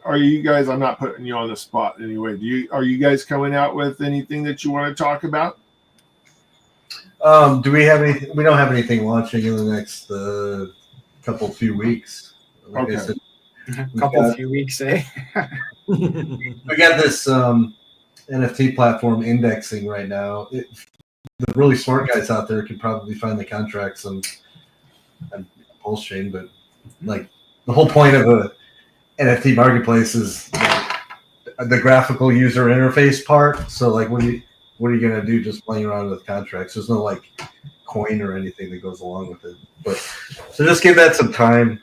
are you guys? I'm not putting you on the spot anyway. Are you guys coming out with anything that you want to talk about? Do we have anything? We don't have anything launching in the next few weeks. Like okay. I said, few weeks, eh? we got this NFT platform indexing right now. The really smart guys out there can probably find the contracts on Pulsechain, but like, the whole point of a NFT marketplace is the graphical user interface part. So like, what are you going to do just playing around with contracts? There's no like coin or anything that goes along with it. But so just give that some time,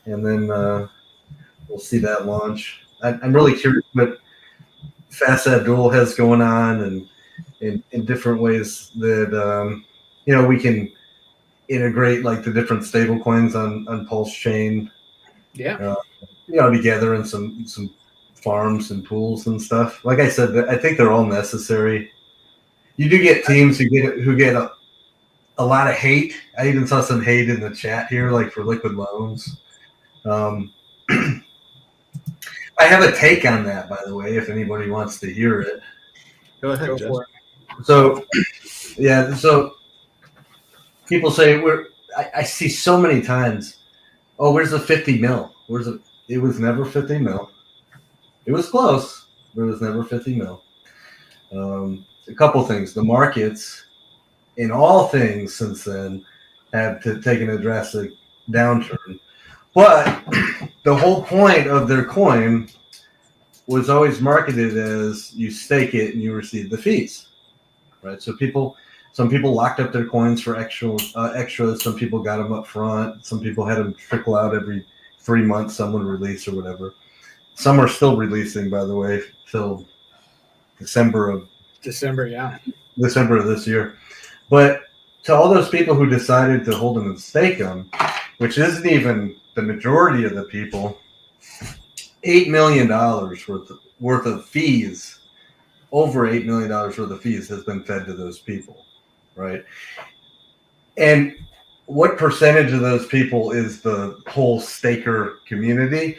and then we'll see that launch. I'm really curious what Fast Abdul has going on, and in different ways that we can integrate like the different stable coins on Pulsechain. Yeah. Together in some farms and pools and stuff. Like I said, I think they're all necessary. You do get teams who get a lot of hate. I even saw some hate in the chat here, like for liquid loans. I have a take on that, by the way, if anybody wants to hear it. Go ahead, Go Jess. for it. So, yeah, so people say I see so many times, oh, where's the 50 mil? It was never 50 mil. It was close, but it was never 50 mil. A couple things. The markets, in all things since then, have taken a drastic downturn. But the whole point of their coin was always marketed as you stake it and you receive the fees, right? So some people locked up their coins for extras. Some people got them up front. Some people had them trickle out every 3 months. Some would release or whatever. Some are still releasing, by the way, till December of this year. But to all those people who decided to hold them and stake them, which isn't even the majority of the people, $8 million worth of fees, over $8 million worth of fees has been fed to those people, right? And what percentage of those people is the whole staker community?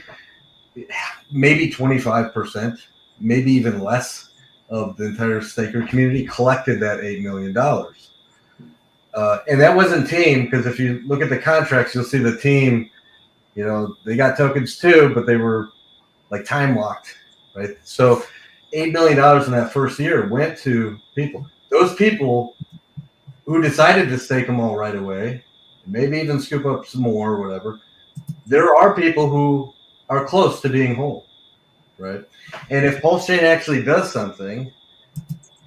Maybe 25%, maybe even less of the entire staker community collected that $8 million. And that wasn't team, because if you look at the contracts, you'll see the team, they got tokens too, but they were like time locked, right? So $8 million in that first year went to people. Those people who decided to stake them all right away, maybe even scoop up some more or whatever, there are people who are close to being whole, right? And if Pulsechain actually does something,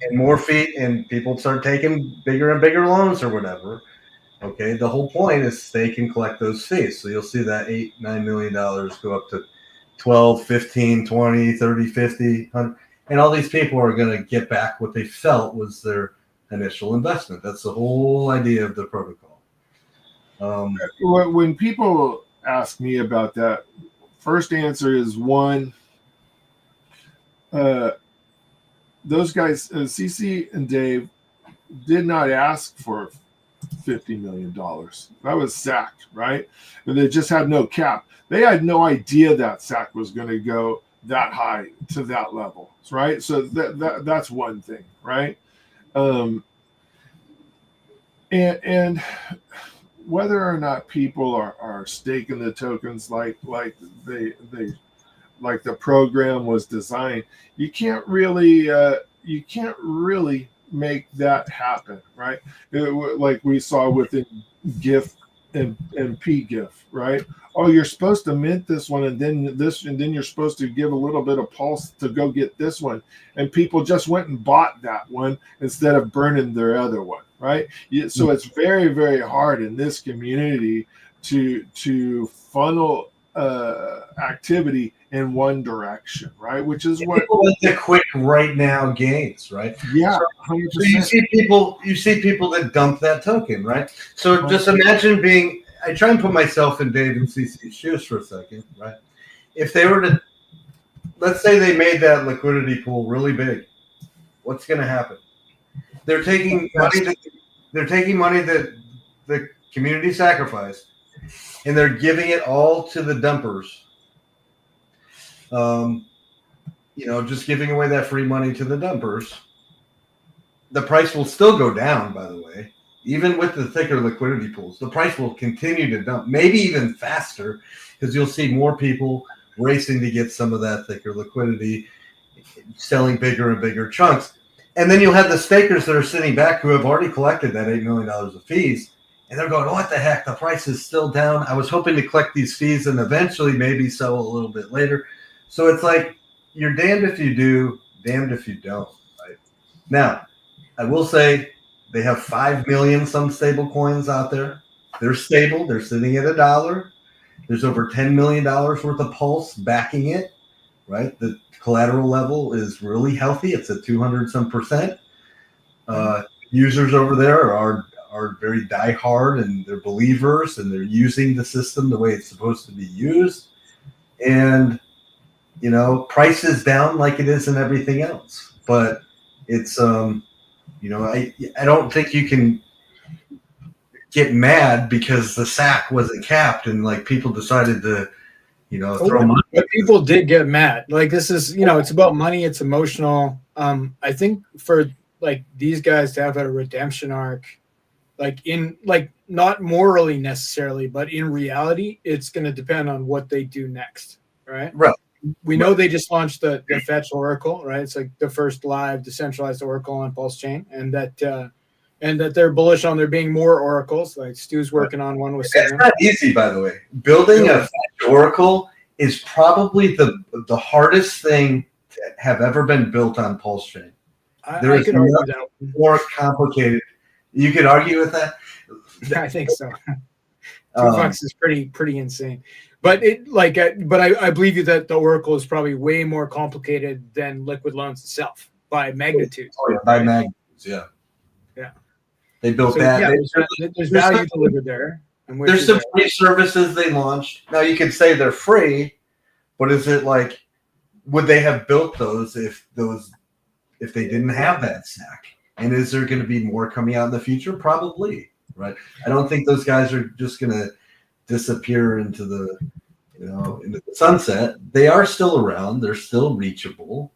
and more feet and people start taking bigger and bigger loans or whatever, okay, the whole point is they can collect those fees. So you'll see that $8-9 million go up to 12, 15, 20, 30, 50, 100. And all these people are going to get back what they felt was their initial investment. That's the whole idea of the protocol. When people ask me about that, first answer is one, those guys, CC and Dave, did not ask for $50 million. That was SAC, right? And they just had no cap. They had no idea that SAC was going to go that high to that level, right? So that's one thing, right? And whether or not people are staking the tokens like the program was designed, you can't really make that happen, right? Like we saw within GIF and PGIF, right? Oh, you're supposed to mint this one and then you're supposed to give a little bit of pulse to go get this one, and people just went and bought that one instead of burning their other one, right? So it's very, very hard in this community to funnel activity in one direction, right? Which is what people like the quick right now gains, right? Yeah, 100%. So you see people that dump that token, right? So just imagine I try and put myself in Dave and CC's shoes for a second, right? If they were to, let's say they made that liquidity pool really big, what's going to happen? They're taking money that the community sacrificed, and they're giving it all to the dumpers. Just giving away that free money to the dumpers. The price will still go down, by the way. Even with the thicker liquidity pools, the price will continue to dump, maybe even faster, because you'll see more people racing to get some of that thicker liquidity, selling bigger and bigger chunks. And then you'll have the stakers that are sitting back who have already collected that $8 million of fees. And they're going, what the heck? The price is still down. I was hoping to collect these fees and eventually maybe sell a little bit later. So it's like you're damned if you do, damned if you don't. Right? Now, I will say they have 5 million some stable coins out there. They're stable. They're sitting at $1. There's over $10 million worth of pulse backing it. Right? The collateral level is really healthy. It's at 200 some percent. Users over there are very diehard, and they're believers, and they're using the system the way it's supposed to be used. And price is down like it is in everything else, but it's I don't think you can get mad because the SAC wasn't capped and like people decided to throw money. But people did get mad. Like this is it's about money. It's emotional. I think for like these guys to have a redemption arc, not morally necessarily, but in reality, it's going to depend on what they do next, right? Right. We know they just launched the Fetch Oracle, right? It's like the first live decentralized Oracle on Pulsechain, and that they're bullish on there being more oracles. Like Stu's working on one with It's Seven. not easy, by the way. Building a Fetch Oracle is probably the hardest thing to have ever been built on Pulsechain. There is nothing more complicated. You could argue with that. I think so. $2 is pretty insane. But I believe you that the Oracle is probably way more complicated than Liquid Loans itself by magnitude. Oh yeah, by magnitudes, yeah. Yeah. They built that. Yeah, there's value delivered there. There's some free services they launched. Now you could say they're free, But is it like, would they have built those if they didn't have that stack? And is there going to be more coming out in the future? Probably, right? I don't think those guys are just going to disappear into the sunset. They are still around. They're still reachable.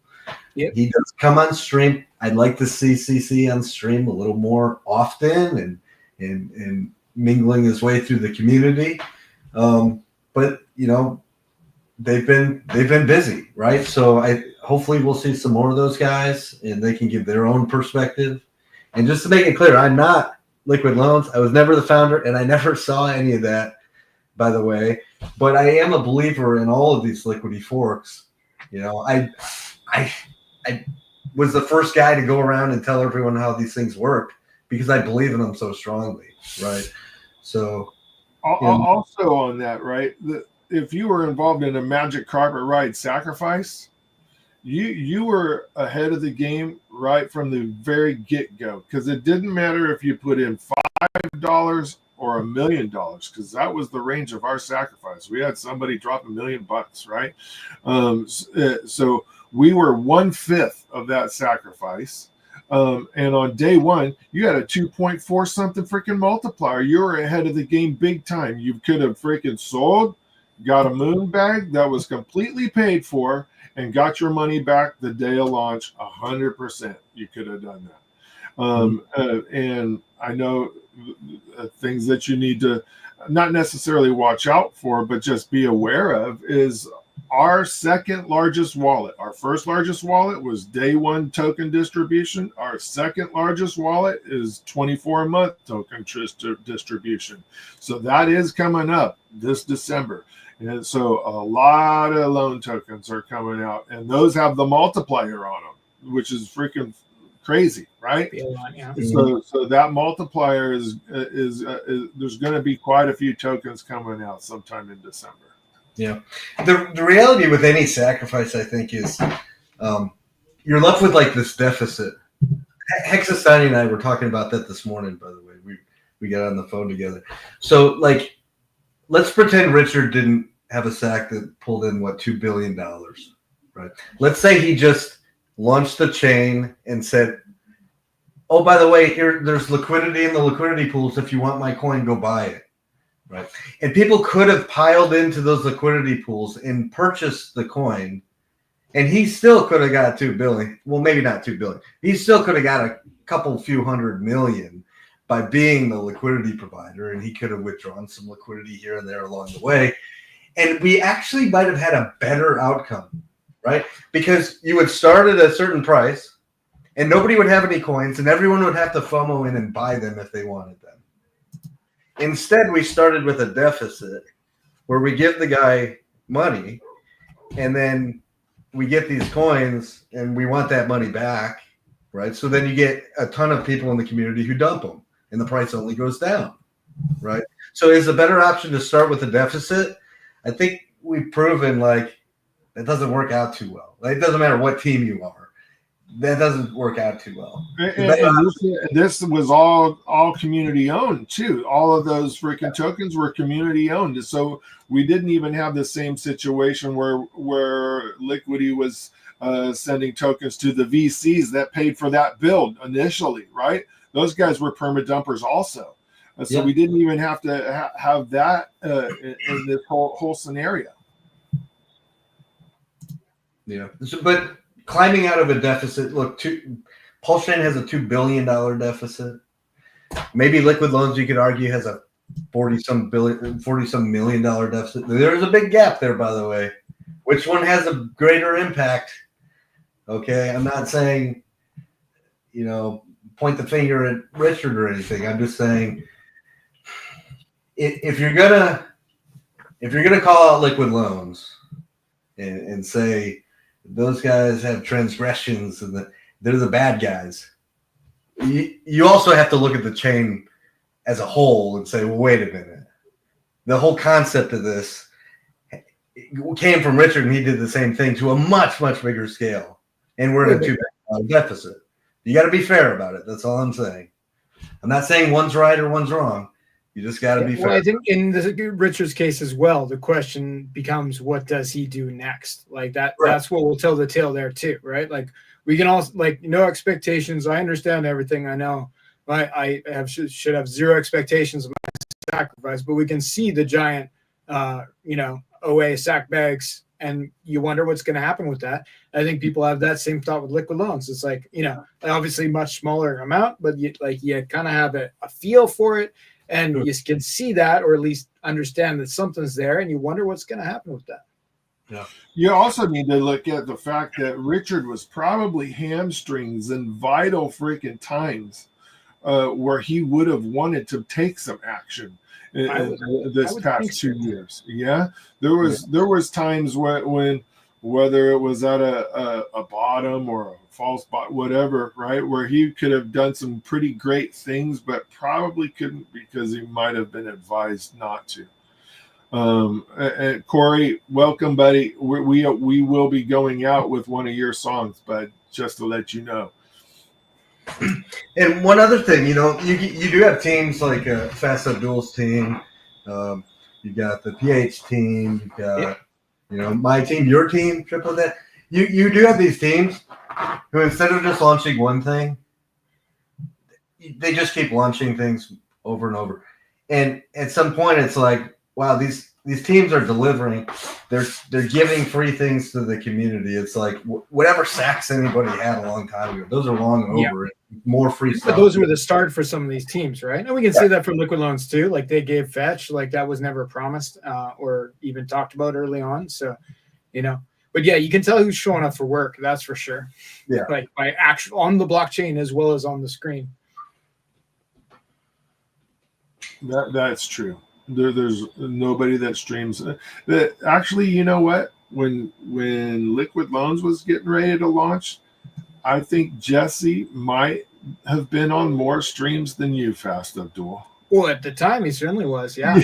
Yep. He does come on stream. I'd like to see CC on stream a little more often and mingling his way through the community. But they've been busy, right? So hopefully we'll see some more of those guys and they can give their own perspective. And just to make it clear, I'm not Liquid Loans. I was never the founder and I never saw any of that, by the way. But I am a believer in all of these liquidity forks. I was the first guy to go around and tell everyone how these things work because I believe in them so strongly, right? So also on that, right? If you were involved in a magic carpet ride sacrifice, you were ahead of the game right from the very get-go, because it didn't matter if you put in $5 or $1 million, because that was the range of our sacrifice. We had somebody drop $1 million, right? So we were 1/5 of that sacrifice. And on day one, you had a 2.4 something freaking multiplier. You were ahead of the game big time. You could have freaking sold, got a moon bag that was completely paid for, and got your money back the day of launch 100%. You could have done that. And I know things that you need to not necessarily watch out for, but just be aware of is our second largest wallet. Our first largest wallet was day one token distribution. Our second largest wallet is 24-month token distribution. So that is coming up this December. And so a lot of loan tokens are coming out, and those have the multiplier on them, which is freaking crazy, right? Yeah. So that multiplier is there's going to be quite a few tokens coming out sometime in December. Yeah. The reality with any sacrifice, I think, is you're left with like this deficit. Hexastani and I were talking about that this morning, by the way. We got on the phone together. So like, let's pretend Richard didn't have a sack that pulled in $2 billion, right? Let's say he just launched the chain and said, oh, by the way, there's liquidity in the liquidity pools. If you want my coin, go buy it. Right. And people could have piled into those liquidity pools and purchased the coin, and he still could have got 2 billion. Well, maybe not 2 billion. He still could have got a couple few hundred million by being the liquidity provider, and he could have withdrawn some liquidity here and there along the way. And we actually might have had a better outcome, right? Because you would start at a certain price, and nobody would have any coins, and everyone would have to FOMO in and buy them if they wanted them. Instead, we started with a deficit where we give the guy money and then we get these coins and we want that money back, right? So then you get a ton of people in the community who dump them and the price only goes down, right? So is a better option to start with a deficit? I think we've proven like that doesn't work out too well. Like, it doesn't matter what team you are. That doesn't work out too well. And this was all community owned too. All of those freaking tokens were community owned. So we didn't even have the same situation where Liquidity was sending tokens to the VCs that paid for that build initially, right? Those guys were permadumpers also. So we didn't even have to have that in this whole scenario. Yeah, but climbing out of a deficit. Look, Pulsechain has a $2 billion deficit. Maybe Liquid Loans, you could argue, has a $40-some million deficit. There's a big gap there, by the way. Which one has a greater impact? Okay, I'm not saying, point the finger at Richard or anything. I'm just saying, if you're gonna call out Liquid Loans and say those guys have transgressions and they're the bad guys, you also have to look at the chain as a whole and say, well, wait a minute. The whole concept of this came from Richard, and he did the same thing to a much, much bigger scale. And we're in a $2 billion deficit. You got to be fair about it. That's all I'm saying. I'm not saying one's right or one's wrong. You just got to be Well, fair. I think in Richard's case as well, the question becomes, what does he do next? Like that. Right. That's what will tell the tale there too, right? Like we can also like no expectations. I understand everything. I know. I should have zero expectations of my sacrifice, but we can see the giant, OA sack bags, and you wonder what's going to happen with that. I think people have that same thought with liquid loans. It's like, obviously much smaller amount, but you kind of have a feel for it. And you can see that, or at least understand that something's there, and you wonder what's going to happen with that. Yeah. You also need to look at the fact that Richard was probably hamstrings in vital freaking times where he would have wanted to take some action this past 2 years. Yeah, there was times when whether it was at a bottom or a false bottom, whatever, right, where he could have done some pretty great things, but probably couldn't because he might have been advised not to. And Corey, welcome, buddy. We will be going out with one of your songs, bud, just to let you know. And one other thing, you do have teams like Fast Abdul's team. You got the PH team. You got, my team, your team, Triple That. You do have these teams who, instead of just launching one thing, they just keep launching things over and over. And at some point, it's like, wow, these teams are delivering. They're giving free things to the community. It's like whatever sacks anybody had a long time ago, those are long over. More free stuff. But those were the start for some of these teams, right? And we can say that for liquid loans too. Like they gave Fetch, like that was never promised or even talked about early on. So, but yeah, you can tell who's showing up for work. That's for sure. Yeah, like by actual on the blockchain as well as on the screen. That's true. There's nobody that streams that. Actually, you know what? When Liquid Loans was getting ready to launch, I think Jesse might have been on more streams than you, Fast Abdul. Well, at the time, he certainly was. Yeah. I'm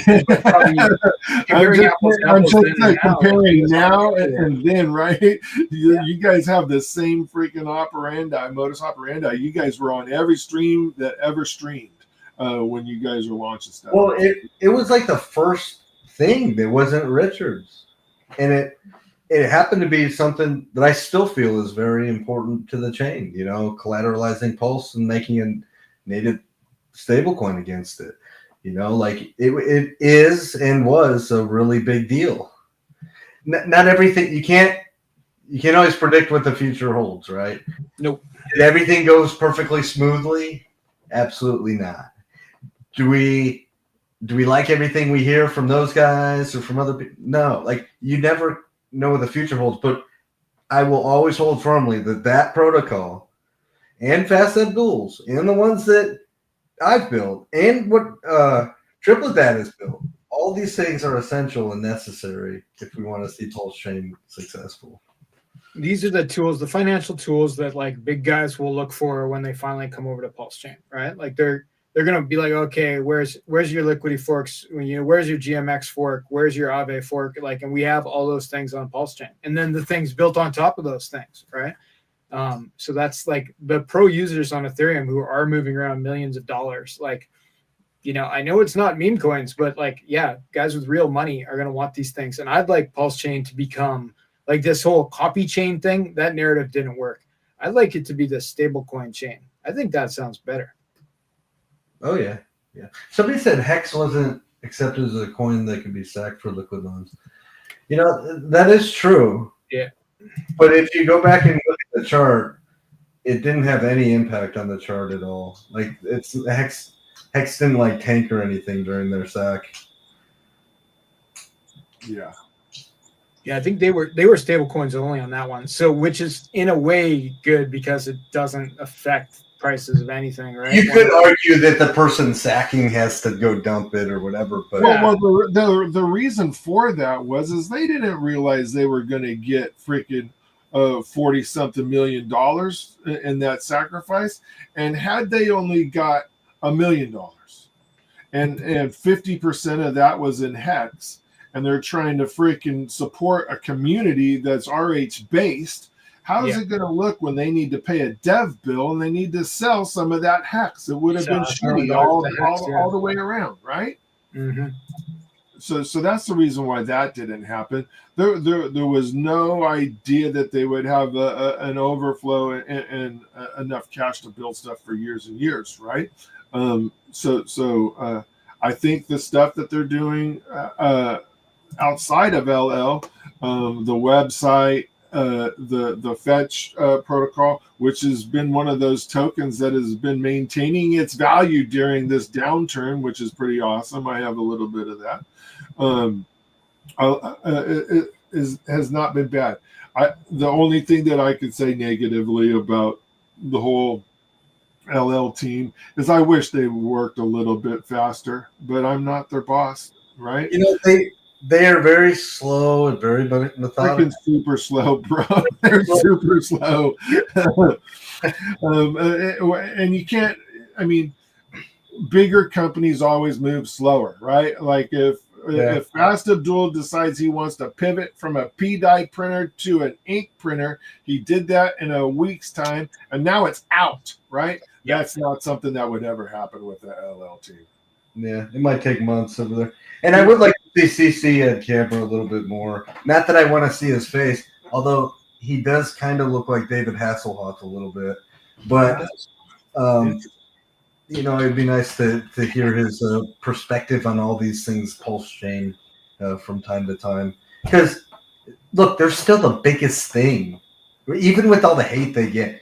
just comparing now and then, right? You guys have the same freaking modus operandi. You guys were on every stream that ever streamed. When you guys were launching stuff. Well, it was like the first thing that wasn't Richard's, and it happened to be something that I still feel is very important to the chain. Collateralizing Pulse and making a native stablecoin against it. Like it is and was a really big deal. Not everything you can't always predict what the future holds, right? Nope. Did everything goes perfectly smoothly? Absolutely not. Do we like everything we hear from those guys or from other people? No, like you never know what the future holds, but I will always hold firmly that protocol and Fast Abdul's and the ones that I've built and what Triplet Dad has built, all these things are essential and necessary if we want to see Pulsechain successful. These are the tools, the financial tools that like big guys will look for when they finally come over to Pulsechain, right? Like they're going to be like, okay, where's your Liquidity forks? Where's your GMX fork? Where's your Aave fork? Like, and we have all those things on Pulsechain, and then the things built on top of those things, right? So that's like the pro users on Ethereum who are moving around millions of dollars. Like, I know it's not meme coins, but like, yeah, guys with real money are going to want these things. And I'd like Pulsechain to become like this whole copy chain thing. That narrative didn't work. I'd like it to be the stablecoin chain. I think that sounds better. Oh, yeah. Somebody said Hex wasn't accepted as a coin that could be sacked for liquid loans. That is true. Yeah. But if you go back and look at the chart, it didn't have any impact on the chart at all. Like it's Hex didn't like tank or anything during their sack. Yeah. Yeah, I think they were stable coins only on that one. So which is in a way good because it doesn't affect prices of anything, right? You could argue that the person sacking has to go dump it or whatever, but the reason for that was they didn't realize they were going to get freaking $40-something million in that sacrifice, and had they only got $1 million, and 50% of that was in Hex, and they're trying to freaking support a community that's RH based. How is it going to look when they need to pay a dev bill and they need to sell some of that Hex? It would have been shitty all the way around, right? Mm-hmm. So that's the reason why that didn't happen. There was no idea that they would have an overflow and enough cash to build stuff for years and years, right? So I think the stuff that they're doing outside of LL, the website, the fetch protocol, which has been one of those tokens that has been maintaining its value during this downturn, which is pretty awesome. I have a little bit of that. Has not been bad. The only thing that I could say negatively about the whole LL team is I wish they worked a little bit faster, but I'm not their boss, right? You know, they are very slow and very methodical. Freaking super slow, bro. They're super slow. And you can't, I mean, bigger companies always move slower, right? Like if Fast Abdul decides he wants to pivot from a P-dye printer to an ink printer, he did that in a week's time, and now it's out, right? Yeah. That's not something that would ever happen with the LL team. Yeah, it might take months over there. And I would like to see CC and camera a little bit more. Not that I want to see his face, although he does kind of look like David Hasselhoff a little bit. But you know, it'd be nice to hear his perspective on all these things, Pulsechain, from time to time. Because, look, they're still the biggest thing. Even with all the hate they get,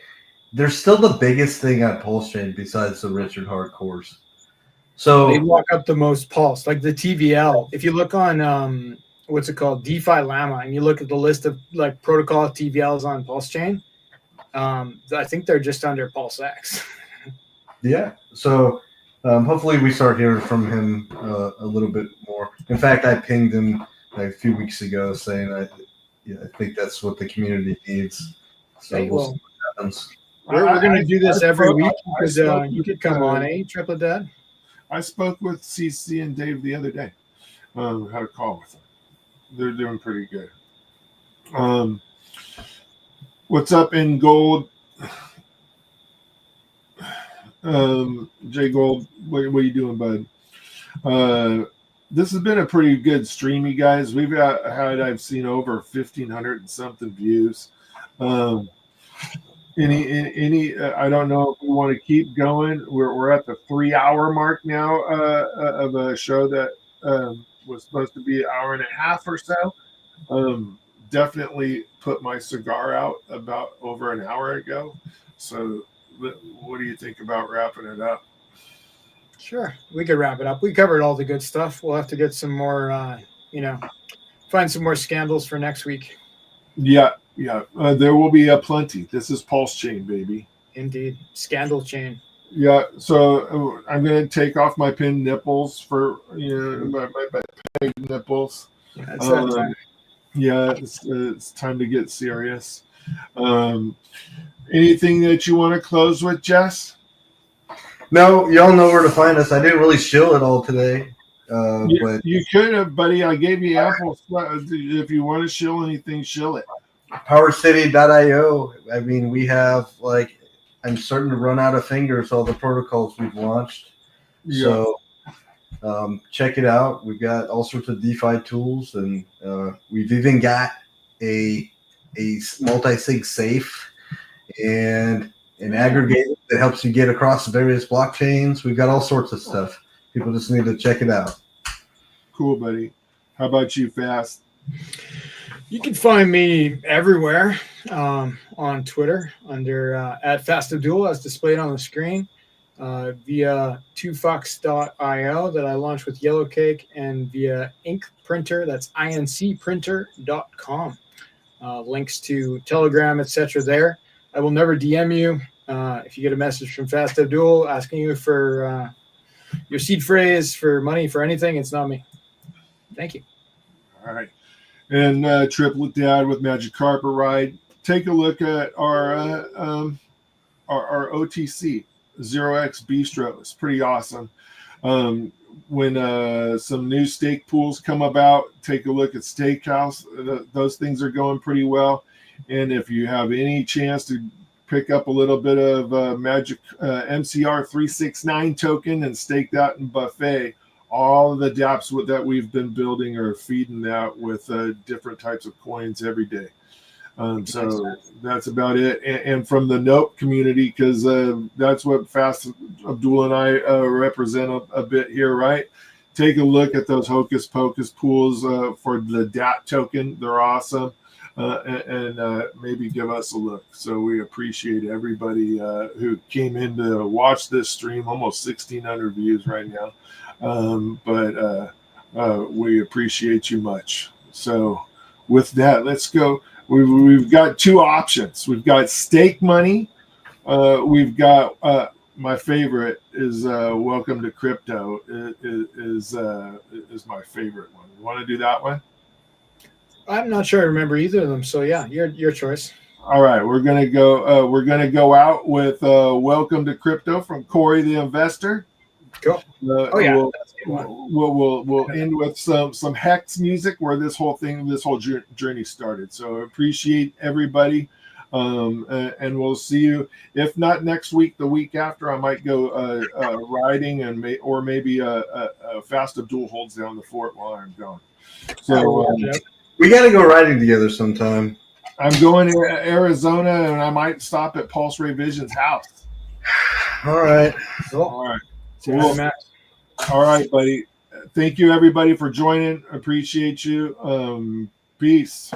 they're still the biggest thing on Pulsechain besides the Richard Hardcores. So they lock up the most pulse, like the TVL. If you look on what's it called, DeFi Llama, and you look at the list of like protocol TVLs on Pulsechain, I think they're just under PulseX. Yeah. So hopefully we start hearing from him a little bit more. In fact, I pinged him a few weeks ago saying I think that's what the community needs. So Hey, we'll see what happens. We're going to do this every week because you could come on, Triplet Dad? I spoke with CC and Dave the other day. Had a call with them. They're doing pretty good. What's up in gold? Jay Gold, what are you doing, bud? This has been a pretty good stream, you guys. We've I've seen over 1,500 and something views. I don't know if we want to keep going. We're at the 3-hour mark now of a show that was supposed to be an hour and a half or so. Definitely put my cigar out about over an hour ago. So what do you think about wrapping it up? Sure, we could wrap it up. We covered all the good stuff. We'll have to get some more, find some more scandals for next week. Yeah. There will be plenty. This is Pulsechain, baby. Indeed. Scandal chain. Yeah. So I'm going to take off my pin nipples for, my peg nipples. Yeah, it's that time. Yeah, it's time to get serious. Anything that you want to close with, Jess? No, y'all know where to find us. I didn't really shill it all today. But you could have, buddy. I gave you Apple. If you want to shill anything, shill it. PowerCity.io. I mean, we have I'm starting to run out of fingers, all the protocols we've launched. Yeah. So check it out. We've got all sorts of DeFi tools, and we've even got a multi-sig safe and an aggregator that helps you get across various blockchains. We've got all sorts of stuff. People just need to check it out. Cool, buddy. How about you, Fast? You can find me everywhere on Twitter under at FastAbdul, as displayed on the screen, via 2fox.io that I launched with Yellowcake, and via Ink Printer, that's incprinter.com. Links to Telegram, etc. there. I will never DM you. If you get a message from Fast Abdul asking you for your seed phrase, for money, for anything, it's not me. Thank you. All right. And Triplet Dad with Magic Carpet Ride. Take a look at our OTC 0x Bistro. It's pretty awesome. When some new stake pools come about, take a look at Steakhouse. Those things are going pretty well. And if you have any chance to pick up a little bit of Magic MCR 369 token and stake that in Buffet, all of the dApps that we've been building are feeding that with different types of coins every day. So that's about it. And from the Note community, because that's what Fast Abdul and I represent a bit here, right? Take a look at those Hocus Pocus pools for the DAT token. They're awesome. And maybe give us a look. So we appreciate everybody who came in to watch this stream. Almost 1,600 views right now. But we appreciate you much. So with that, let's go. We've got two options. We've got stake money. We've got my favorite is Welcome to Crypto is my favorite one. You want to do that one? I'm not sure I remember either of them. So yeah, your choice. All right, we're gonna go. We're gonna go out with "Welcome to Crypto" from Corey the Investor. Cool. We'll end with some Hex music where this whole journey started. So I appreciate everybody, and we'll see you. If not next week, the week after, I might go riding and maybe Fast Abdul holds down the fort while I'm gone. So. We got to go riding together sometime. I'm going to Arizona, and I might stop at Pulse Ray Vision's house. All right. Cool. All right. Cool. All right, buddy. Thank you, everybody, for joining. Appreciate you. Peace.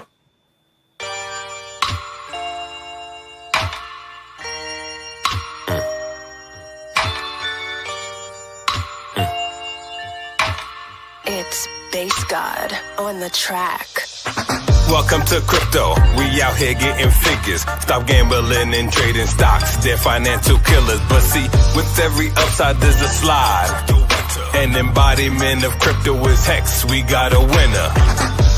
It's Bass God on the track. Welcome to crypto. We out here getting figures. Stop gambling and trading stocks. They're financial killers. But see, with every upside there's a slide. An embodiment of crypto is Hex. We got a winner.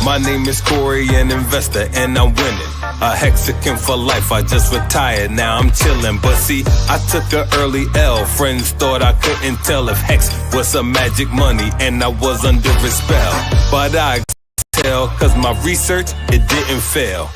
My name is Corey, an investor, and I'm winning. A Hexagon for life. I just retired, now I'm chilling. But see, I took an early L. Friends thought I couldn't tell if Hex was some magic money, and I was under a spell. But I tell, cause my research, it didn't fail.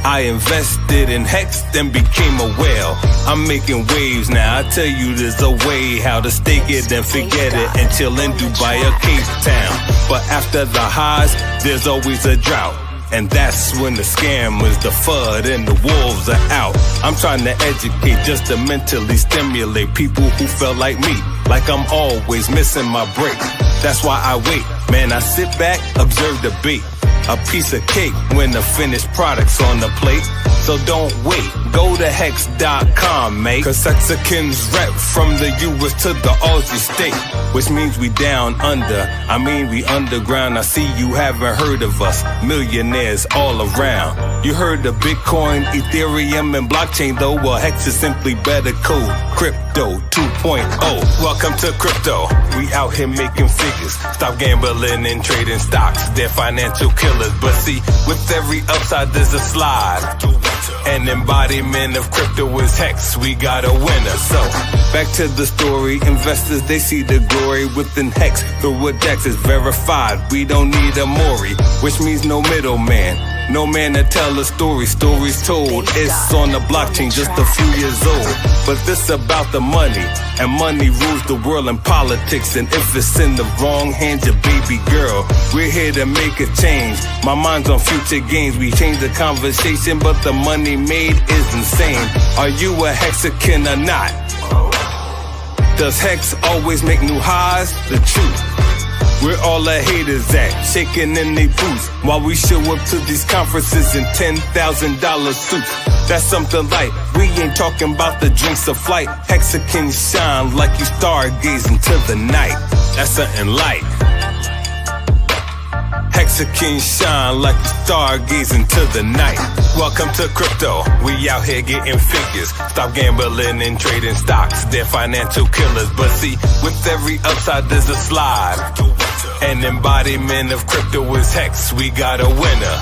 I invested in Hex, then became a whale. I'm making waves now. I tell you there's a way how to stake it, then forget it, and chill in Dubai or Cape Town. But after the highs, there's always a drought. And that's when the scammers, the FUD, and the wolves are out. I'm trying to educate just to mentally stimulate people who felt like me, like I'm always missing my break. That's why I wait, man, I sit back, observe the bait. A piece of cake when the finished product's on the plate. So don't wait, go to hex.com, mate. Cause Hexagons rep from the US to the Aussie state, which means we down under, I mean we underground. I see you haven't heard of us, millionaires all around. You heard of Bitcoin, Ethereum, and blockchain though? Well, Hex is simply better code, Crypto 2.0. Welcome to crypto, we out here making figures. Stop gambling and trading stocks, they're financial killers. But see, with every upside there's a slide. An embodiment of crypto is Hex, we got a winner. So, back to the story, investors, they see the glory within Hex. Through a DEX is verified, we don't need a Maury, which means no middleman. No man to tell a story, stories told. It's on the blockchain, just a few years old. But this about the money, and money rules the world in politics. And if it's in the wrong hands, your baby girl, we're here to make a change. My mind's on future gains, we change the conversation, but the money made is insane. Are you a Hexagon or not? Does Hex always make new highs? The truth. Where all the haters at, shaking in they boots, while we show up to these conferences in $10,000 suits. That's something light, we ain't talking about the drinks of flight. Hexagons shine like you stargazing to the night. That's something light. Hexagons shine like you stargazing to the night. Welcome to crypto, we out here getting figures. Stop gambling and trading stocks, they're financial killers. But see, with every upside there's a slide. An embodiment of crypto is Hex, we got a winner.